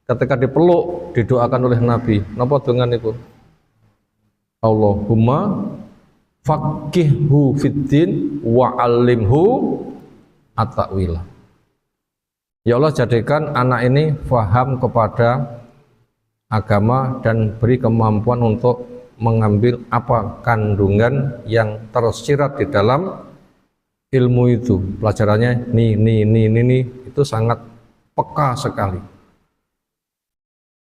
Ketika dipeluk, didoakan oleh Nabi. Napa dengan itu? Allahumma faqihhu fiddin wa 'allimhu at-ta'wila. Ya Allah, jadikan anak ini faham kepada agama dan beri kemampuan untuk mengambil apa kandungan yang tersirat di dalam ilmu itu. Pelajarannya ini itu sangat peka sekali.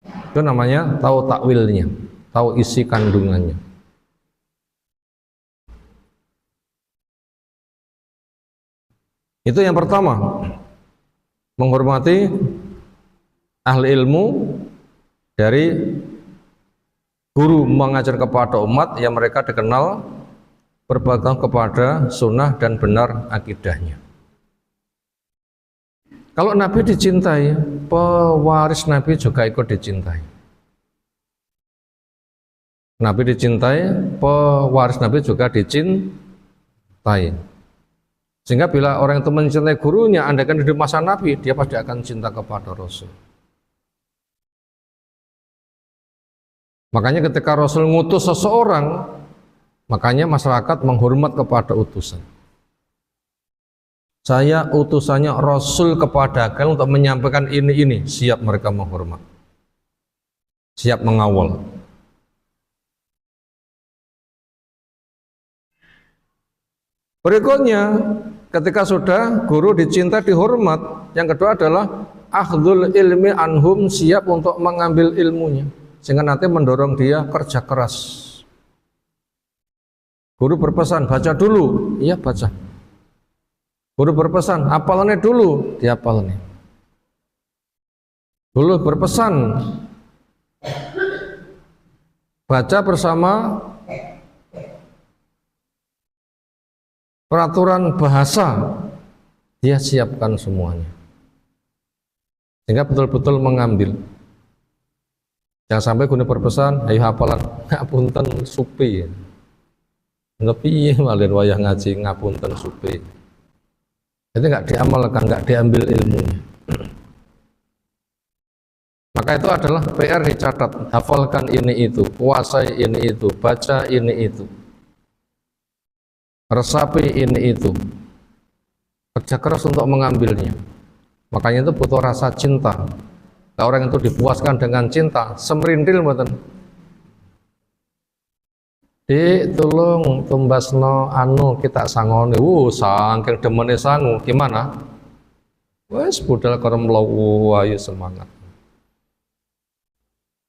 Itu namanya tahu takwilnya, tahu isi kandungannya. Itu yang pertama, menghormati ahli ilmu dari guru mengajar kepada umat yang mereka dikenal berpegang kepada sunnah dan benar akidahnya. Kalau Nabi dicintai, pewaris Nabi juga ikut dicintai. Nabi dicintai, pewaris Nabi juga dicintai. Sehingga bila orang itu mencintai gurunya, andaikan hidup masa Nabi, dia pasti akan cinta kepada Rasul. Makanya ketika Rasul ngutus seseorang, makanya masyarakat menghormat kepada utusan. Saya utusannya Rasul kepada kalian untuk menyampaikan ini, siap mereka menghormat, siap mengawal. Berikutnya, ketika sudah guru dicinta, dihormat, yang kedua adalah akhdul ilmi anhum, siap untuk mengambil ilmunya, sehingga nanti mendorong dia kerja keras. Guru berpesan, baca dulu, iya baca. Guru berpesan, hafalannya dulu, dihafalnya. Guru berpesan, baca bersama peraturan bahasa, dia siapkan semuanya. Sehingga betul-betul mengambil. Jangan sampai guru berpesan, ayo hafalan, ngapunten supi. Ngepiye malin wayah ngaji ngapunten supi. Jadi nggak diamalkan, nggak diambil ilmunya. Maka itu adalah PR dicatat, hafalkan ini itu, kuasai ini itu, baca ini itu, resapi ini itu, kerja keras untuk mengambilnya. Makanya itu butuh rasa cinta. Nah, orang itu dipuaskan dengan cinta, semerintil mboten. Tolong tumbasno anu kita sangoni. Saking demene sangu, gimana? Wes budal karo mlawu ayo semangat.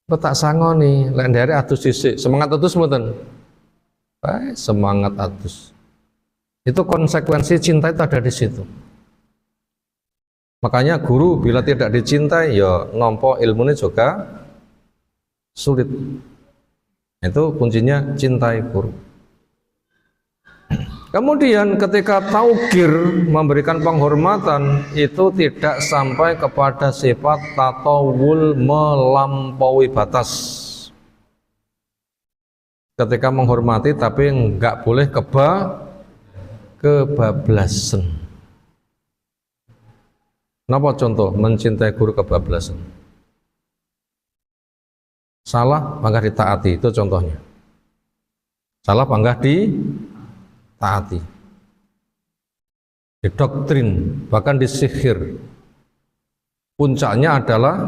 Tak sangoni, lek ndere atus sisik, semangat atus mboten. Semangat atus. Itu konsekuensi cinta itu ada di situ. Makanya guru bila tidak dicintai, ya nompo ilmunya juga sulit. Itu kuncinya cintai guru. Kemudian ketika taukir, memberikan penghormatan, itu tidak sampai kepada sifat tatawul, melampaui batas. Ketika menghormati tapi enggak boleh kebablasan. Napa contoh mencintai guru kebablasan? Salah maka ditaati, itu contohnya. Salah maka ditaati. Didoktrin, bahkan disihir. Puncaknya adalah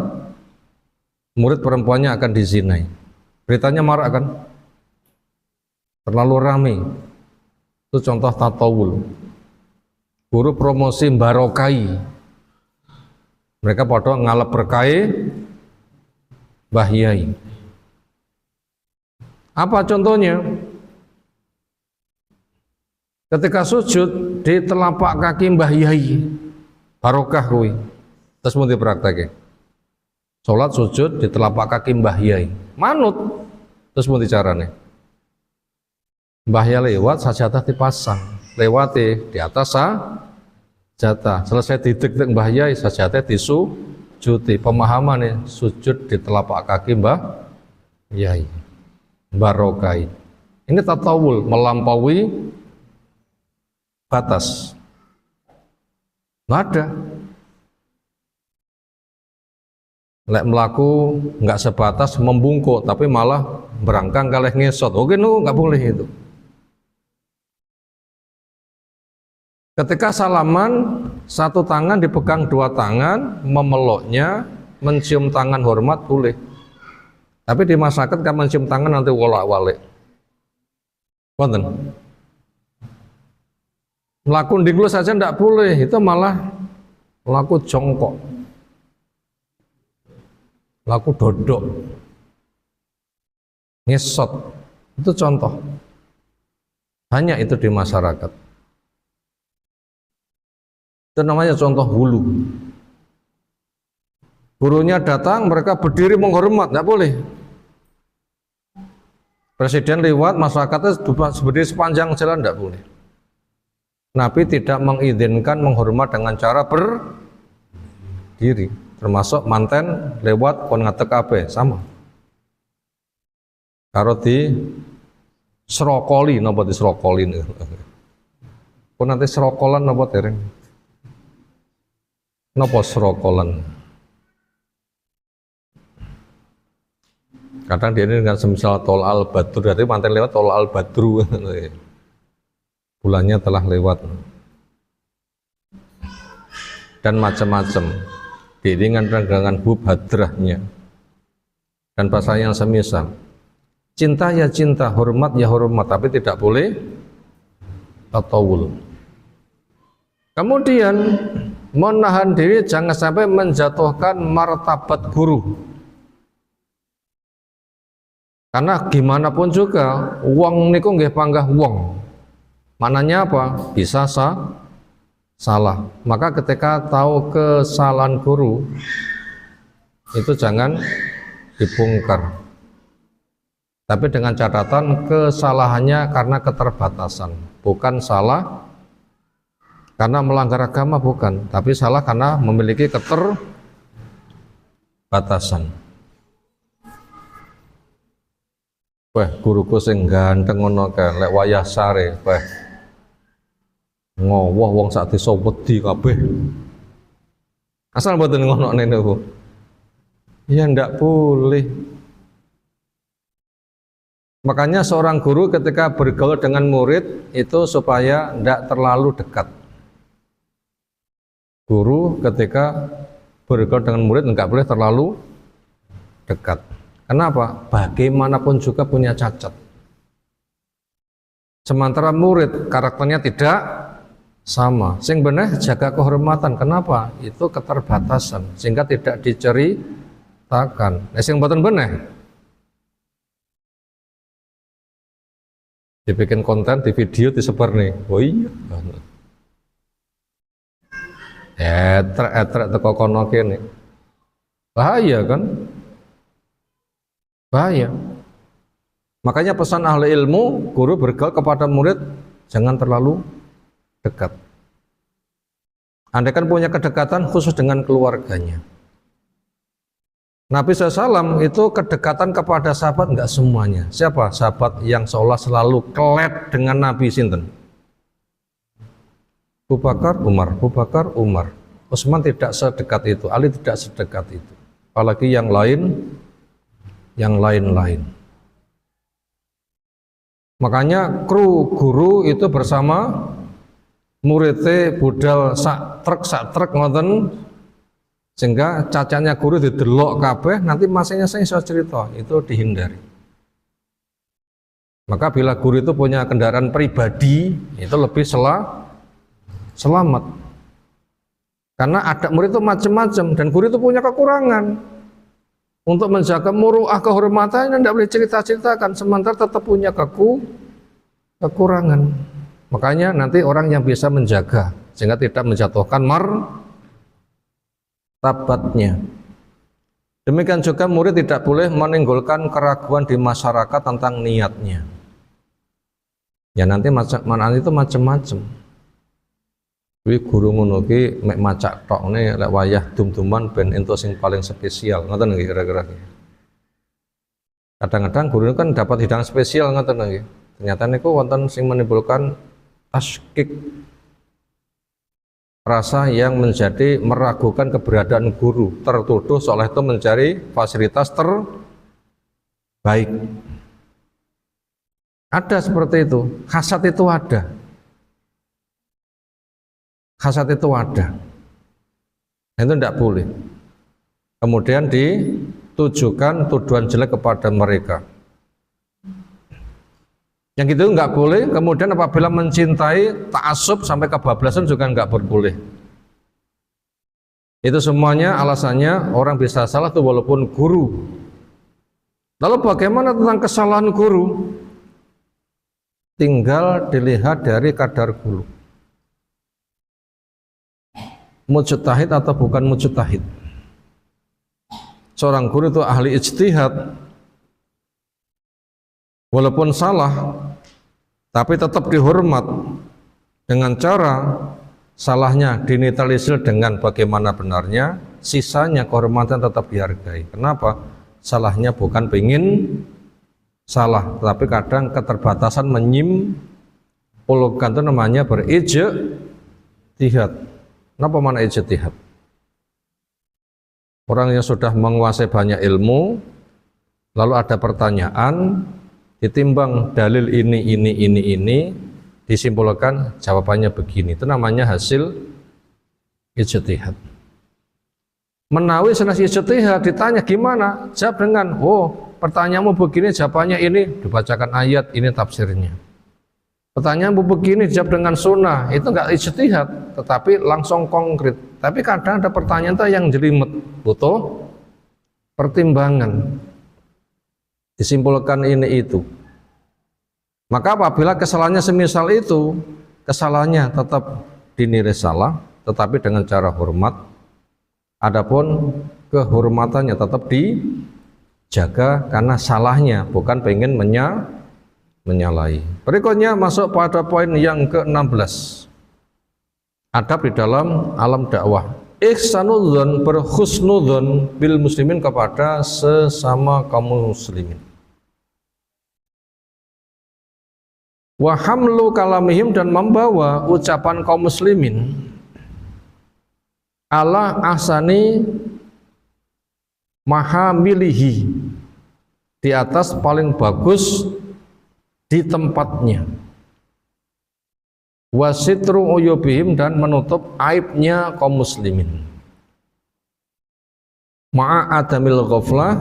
murid perempuannya akan dizinai. Beritanya marak kan? Terlalu ramai. Itu contoh tatawul. Guru promosi barokai. Mereka pada ngalap berkai Mbah Yai. Apa contohnya? Ketika sujud di telapak kaki Mbah Yai, barokah kuwi. Terus mau dipraktekke. Salat sujud di telapak kaki Mbah Yai. Manut, Terus mau carane? Mbahya lewat, sajadah dipasang, lewati di atas sajadah. Selesai didek-dek mbahya, sajadah disujudi. Pemahaman nih, sujud di telapak kaki Mbah Yai, barokai. Ini tatawul, melampaui batas. Nggak ada. Lek melaku nggak sebatas membungkuk, tapi malah berangkang kalih ngesot. Oke, nggak boleh itu. Ketika salaman, satu tangan dipegang dua tangan, memeluknya, mencium tangan hormat boleh. Tapi di masyarakat kan mencium tangan nanti wolak-walik. Wonten. Melaku dinglu saja tidak boleh, itu malah melaku jongkok, melaku dodok, ngesot. Itu contoh. Hanya itu di masyarakat. Itu namanya contoh hulu. Gurunya datang, mereka berdiri menghormat, tidak boleh. Presiden lewat, masyarakatnya berdiri sepanjang jalan, tidak boleh. Nabi tidak mengizinkan menghormat dengan cara berdiri, termasuk manten lewat kon ngatek kabeh sama. Karo di serokoli, napa di serokoli nih? Kon nanti serokolan napa dereng? Napa serokolan? Kadang dia ini dengan semisal tol al badru, berarti manten lewat tol al badru. Bulannya telah lewat. Dan macam-macam. Diiringan dengan hub hadrahnya. Dan bahasa yang semisal. Cinta ya cinta, hormat ya hormat, tapi tidak boleh tatawul. Kemudian menahan diri jangan sampai menjatuhkan martabat guru. Karena gimana pun juga wong niku nggih panggah wong. Mananya apa? Bisa salah. Maka ketika tahu kesalahan guru itu jangan dibongkar. Tapi dengan catatan kesalahannya karena keterbatasan, bukan salah karena melanggar agama, bukan, tapi salah karena memiliki keterbatasan. Wah, guruku sing ganteng ngono kae, lek wayah sare, wah. Ngowoh wong sak desa wedi kabeh. Asal mboten ngono niku. Ya ndak boleh. Makanya seorang guru ketika bergaul dengan murid itu supaya ndak terlalu dekat. Guru ketika bergaul dengan murid enggak boleh terlalu dekat. Kenapa? Bagaimanapun juga punya cacat. Sementara murid karakternya tidak sama. Sing bener jaga kehormatan. Kenapa? Itu keterbatasan sehingga tidak diceritakan. Sing mboten bener dibikin konten di video disebar nih. Oh iya. Etrek teko kono kene. Bahaya kan? Bahaya. Makanya pesan ahli ilmu, guru bergaul kepada murid jangan terlalu dekat. Andai kan punya kedekatan khusus dengan keluarganya. Nabi SAW itu kedekatan kepada sahabat enggak semuanya. Siapa? Sahabat yang seolah selalu kelep dengan Nabi sinten? Abu Bakar, Umar, Abu Bakar, Umar. Utsman tidak sedekat itu, Ali tidak sedekat itu. Apalagi yang lain-lain. Makanya kru guru itu bersama muridnya budal sak truk ngoten, sehingga cacanya guru didelok kabeh, nanti masanya saya cerita, itu dihindari. Maka bila guru itu punya kendaraan pribadi, itu lebih selamat. Karena ada murid itu macam-macam dan guru itu punya kekurangan. Untuk menjaga muru'ah kehormatannya tidak boleh cerita-ceritakan, sementara tetap punya kekurangan. Makanya nanti orang yang bisa menjaga sehingga tidak menjatuhkan martabatnya. Demikian juga murid tidak boleh menimbulkan keraguan di masyarakat tentang niatnya. Ya nanti mana itu macam-macam. Kuwi guru ngono ki mek macak tokne lek wayah dum-duman ben entuk sing paling spesial, ngoten nggih kira-kira. Kadang-kadang guru kan dapat hidangan spesial ngoten nggih. Ternyata niku wonten sing menimbulkan taskik, rasa yang menjadi meragukan keberadaan guru, tertuduh seolah itu mencari fasilitas terbaik. Ada seperti itu, hasad itu ada. Hasad itu ada. Itu tidak boleh. Kemudian ditujukan tuduhan jelek kepada mereka. Yang gitu nggak boleh. Kemudian apabila mencintai ta'assub sampai kebablasan juga nggak boleh. Itu semuanya alasannya orang bisa salah tuh walaupun guru. Lalu bagaimana tentang kesalahan guru? Tinggal dilihat dari kadar guru. Mujtahid atau bukan mujtahid. Seorang guru itu ahli ijtihad, walaupun salah, tapi tetap dihormat dengan cara salahnya dinetralisir dengan bagaimana benarnya, sisanya kehormatan tetap dihargai. Kenapa? Salahnya bukan pengen salah, tapi kadang keterbatasan menyimpulkan itu namanya berijtihad. Kenapa mana ijtihad? Orang yang sudah menguasai banyak ilmu, lalu ada pertanyaan, ditimbang dalil ini, disimpulkan jawabannya begini. Itu namanya hasil ijtihad. Menawi senas ijtihad ditanya gimana? Jawab dengan, oh pertanyaanmu begini, jawabannya ini, dibacakan ayat, ini tafsirnya. Pertanyaanmu begini, jawab dengan sunnah, itu enggak ijtihad, tetapi langsung konkret. Tapi kadang ada pertanyaan yang jelimet, butuh pertimbangan. Disimpulkan ini itu. Maka apabila kesalahannya semisal itu, kesalahannya tetap dinilai salah, tetapi dengan cara hormat. Adapun kehormatannya tetap dijaga karena salahnya, bukan pengen menyalahi. Berikutnya masuk pada poin yang ke-16. Adab di dalam alam dakwah. Ihsanudzon, berhusnudzon bil muslimin kepada sesama kaum muslimin. Wa hamlu kalamihim, dan membawa ucapan kaum muslimin ala ahsani mahamilihi, di atas paling bagus di tempatnya. Wasitru uyubihim, dan menutup aibnya kaum muslimin. Ma'a adamil ghaflah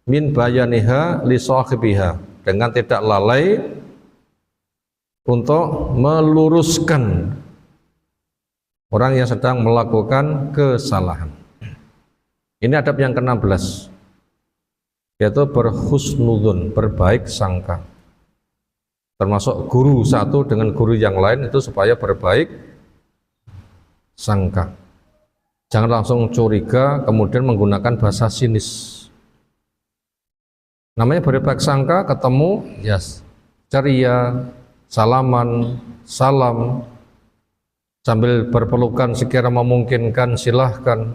min bayaniha li sahibiha, dengan tidak lalai untuk meluruskan orang yang sedang melakukan kesalahan. Ini adab yang ke-16, yaitu berhusnudzon, berbaik sangka. Termasuk guru satu dengan guru yang lain itu supaya berbaik sangka. Jangan langsung curiga kemudian menggunakan bahasa sinis. Namanya berbaik sangka, ketemu yes, ceria, salaman, salam, sambil berpelukan sekira memungkinkan silahkan,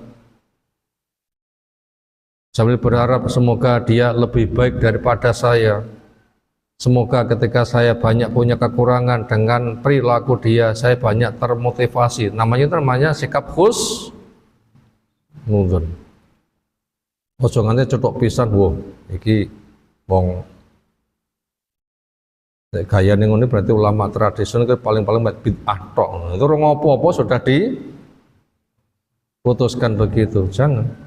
sambil berharap semoga dia lebih baik daripada saya. Semoga ketika saya banyak punya kekurangan, dengan perilaku dia saya banyak termotivasi. Namanya sikap husnudzon. Ojo nganti cetok pisan, wah iki wong gaya ning ngene berarti ulama tradisional itu paling-paling bid'ah tok. Itu ora ngopo-opo sudah diputuskan begitu. Jangan.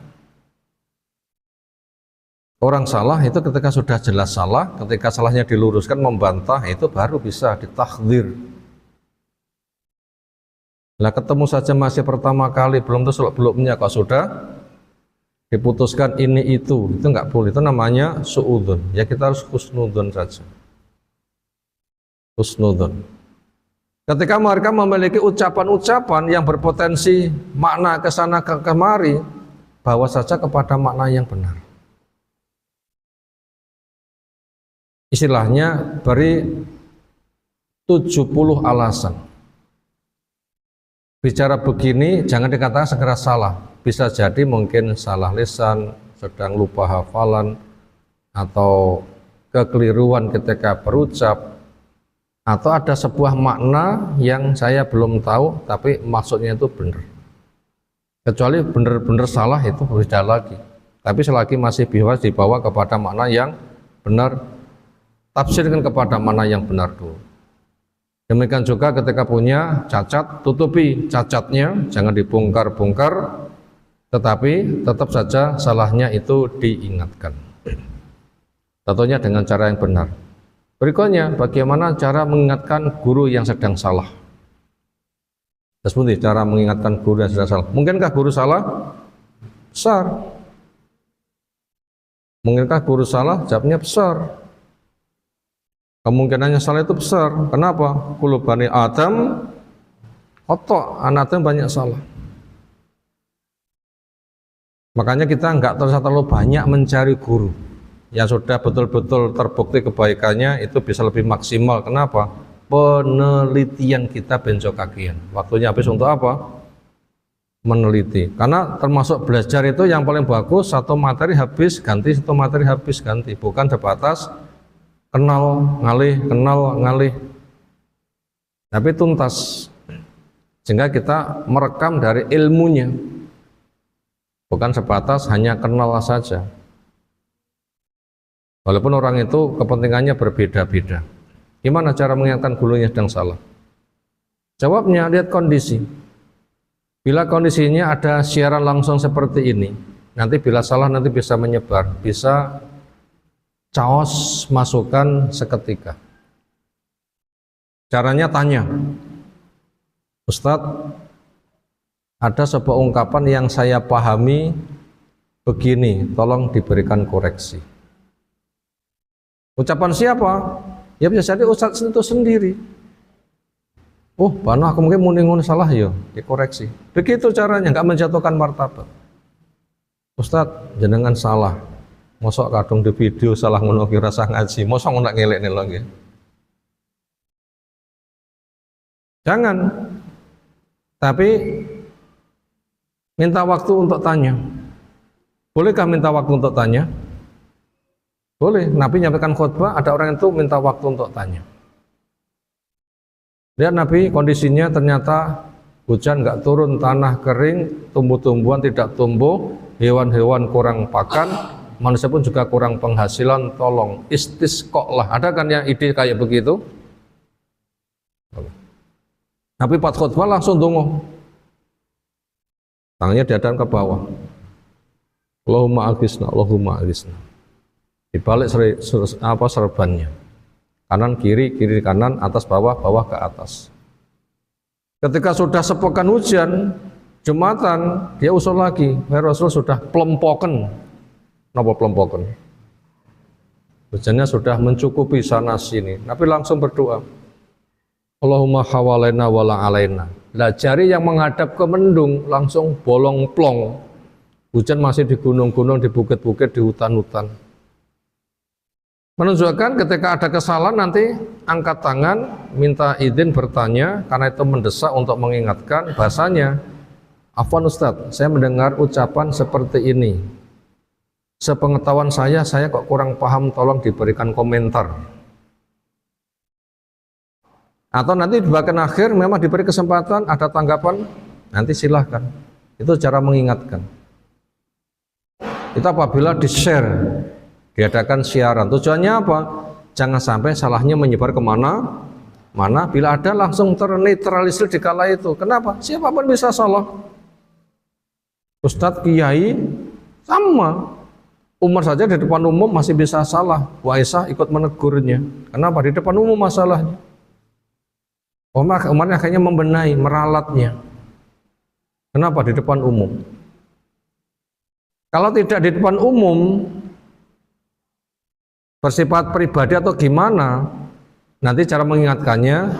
Orang salah itu ketika sudah jelas salah, ketika salahnya diluruskan, membantah, itu baru bisa ditakhdir. Nah, ketemu saja masih pertama kali, belum belumnya kok sudah diputuskan ini itu nggak boleh. Itu namanya suudzon. Ya kita harus husnudzon saja. Husnudzon. Ketika mereka memiliki ucapan-ucapan yang berpotensi makna kesana kemari, bawa saja kepada makna yang benar. Istilahnya beri 70 alasan. Bicara begini jangan dikatakan segera salah. Bisa jadi mungkin salah lisan, sedang lupa hafalan, atau kekeliruan ketika berucap, atau ada sebuah makna yang saya belum tahu tapi maksudnya itu benar. Kecuali benar-benar salah itu beda lagi. Tapi selagi masih bisa dibawa kepada makna yang benar, tafsirkan kepada makna yang benar dulu. Demikian juga ketika punya cacat, tutupi cacatnya, jangan dibongkar-bongkar, tetapi tetap saja salahnya itu diingatkan. Tentunya dengan cara yang benar. Berikutnya, bagaimana cara mengingatkan guru yang sedang salah? Seperti cara mengingatkan guru yang sedang salah. Mungkinkah guru salah? Besar. Mungkinkah guru salah? Jawabnya besar. Kemungkinannya salah itu besar. Kenapa? Kullu bani Adam khata', anak Adam banyak salah. Makanya kita enggak terlalu banyak mencari guru yang sudah betul-betul terbukti kebaikannya, itu bisa lebih maksimal. Kenapa? Penelitian kita benjok kakian. Waktunya habis untuk apa? Meneliti. Karena termasuk belajar itu yang paling bagus, satu materi habis ganti, satu materi habis ganti. Bukan sebatas kenal ngalih, tapi tuntas, sehingga kita merekam dari ilmunya, bukan sebatas hanya kenal saja. Walaupun orang itu kepentingannya berbeda-beda. Gimana cara mengingatkan gurunya sedang salah? Jawabnya, lihat kondisi. Bila kondisinya ada siaran langsung seperti ini, nanti bila salah nanti bisa menyebar, bisa caos masukan seketika. Caranya tanya, Ustadz, ada sebuah ungkapan yang saya pahami begini, tolong diberikan koreksi. Ucapan siapa? Ya bisa jadi Ustadz itu sendiri. Oh, bano aku mungkin muningun salah ya, dikoreksi. Begitu caranya, nggak menjatuhkan martabat. Ustadz, jenengan salah. Mosok kadung di video salah ngono ki rasa ngaji, mosok ngono ngelekne lho nggih. Jangan. Tapi minta waktu untuk tanya. Bolehkah minta waktu untuk tanya? Boleh. Nabi nyampaikan khutbah, ada orang itu minta waktu untuk tanya. Lihat Nabi kondisinya ternyata hujan nggak turun, tanah kering, tumbuh-tumbuhan tidak tumbuh, hewan-hewan kurang pakan, manusia pun juga kurang penghasilan, tolong istisqolah. Ada kan yang ide kayak begitu? Nabi pas khutbah langsung dongo, tangannya diadaan ke bawah. Allahumma aghithna, Allahumma aghithna. Dibalik serbannya, kanan kiri, kiri kanan, atas bawah, bawah ke atas. Ketika sudah sepekan hujan, Jumatan dia usul lagi, Rasul sudah pelempoken. Napa pelompokan? Hujannya sudah mencukupi sana sini. Nabi langsung berdoa, Allahumma hawalaina wala alaina. Lah jari yang menghadap ke mendung langsung bolong plong. Hujan masih di gunung-gunung, di bukit-bukit, di hutan-hutan. Menunjukkan ketika ada kesalahan nanti angkat tangan, minta izin bertanya, karena itu mendesak untuk mengingatkan. Bahasanya, afwan Ustadz, saya mendengar ucapan seperti ini. Sepengetahuan saya kok kurang paham, tolong diberikan komentar. Atau nanti di bagian akhir memang diberi kesempatan, ada tanggapan, nanti silahkan. Itu cara mengingatkan. Itu apabila di-share, diadakan siaran. Tujuannya apa? Jangan sampai salahnya menyebar kemana mana. Bila ada langsung ternetralisir di kala itu. Kenapa? Siapapun bisa salah. Ustadz, kiai, sama. Umar saja di depan umum masih bisa salah. Aisyah ikut menegurnya. Kenapa? Di depan umum masalahnya. Umar akhirnya membenahi, meralatnya. Kenapa? Di depan umum. Kalau tidak di depan umum, bersifat pribadi atau gimana, nanti cara mengingatkannya,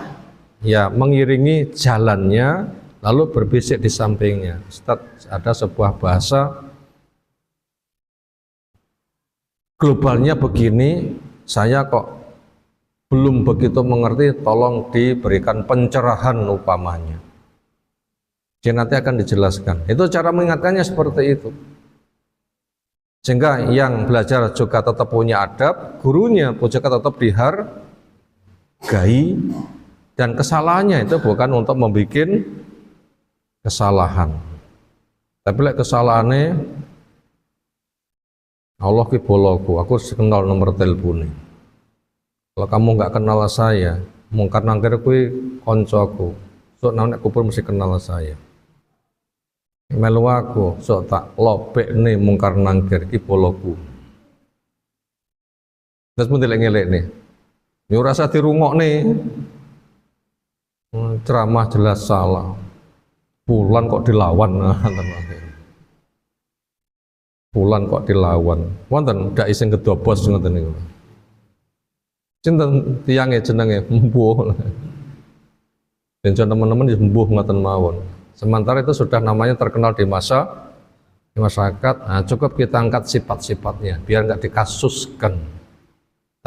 ya mengiringi jalannya, lalu berbisik di sampingnya. Ustadz, ada sebuah bahasa globalnya begini, saya kok belum begitu mengerti, tolong diberikan pencerahan upamanya. Jadi nanti akan dijelaskan. Itu cara mengingatkannya seperti itu. Sehingga yang belajar juga tetap punya adab, gurunya juga tetap dihargai, dan kesalahannya itu bukan untuk membuat kesalahan. Tapi kesalahannya Allah ki boloku, aku kenal nomor teleponnya. Kalau kamu nggak kenal saya, mungkar nangkir kui koncoku, so nek kupur mesti kenal saya. Melu aku, so tak lopek nih mungkar nangkir ki boloku. Terus pun ngelek nih, nyuruh rasa dirungok nih, ceramah jelas salah. Bulan kok dilawan, bulan kok dilawan. Wonten ndak iseng kedobos ngoten niku. Cinten tiange jenenge embuh. Dan teman-teman embuh ngoten mawon. Sementara itu sudah namanya terkenal di masyarakat. Nah, cukup kita angkat sifat-sifatnya biar nggak dikasuskan.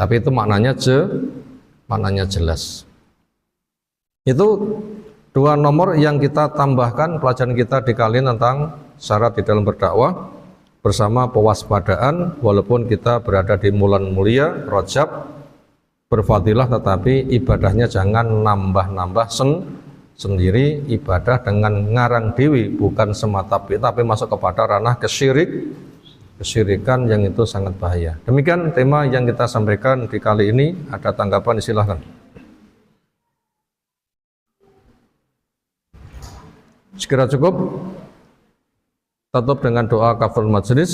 Tapi itu maknanya jelas. Itu dua nomor yang kita tambahkan pelajaran kita di kali ini tentang syarat di dalam berdakwah bersama pewaspadaan. Walaupun kita berada di bulan mulia Rajab berfadilah, tetapi ibadahnya jangan nambah-nambah sendiri. Ibadah dengan ngarang dewi, bukan semata tapi masuk kepada ranah kesyirikan yang itu sangat bahaya. Demikian tema yang kita sampaikan di kali ini. Ada tanggapan, silahkan. Sekira cukup, tutup dengan doa kafaratul majlis.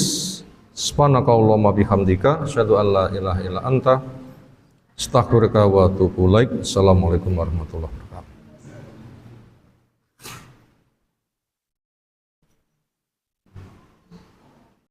Subhanakallahumma bihamdika asyhadu an la ilaha illa anta astaghfiruka wa atubu ilaik. Assalamualaikum warahmatullahi wabarakatuh.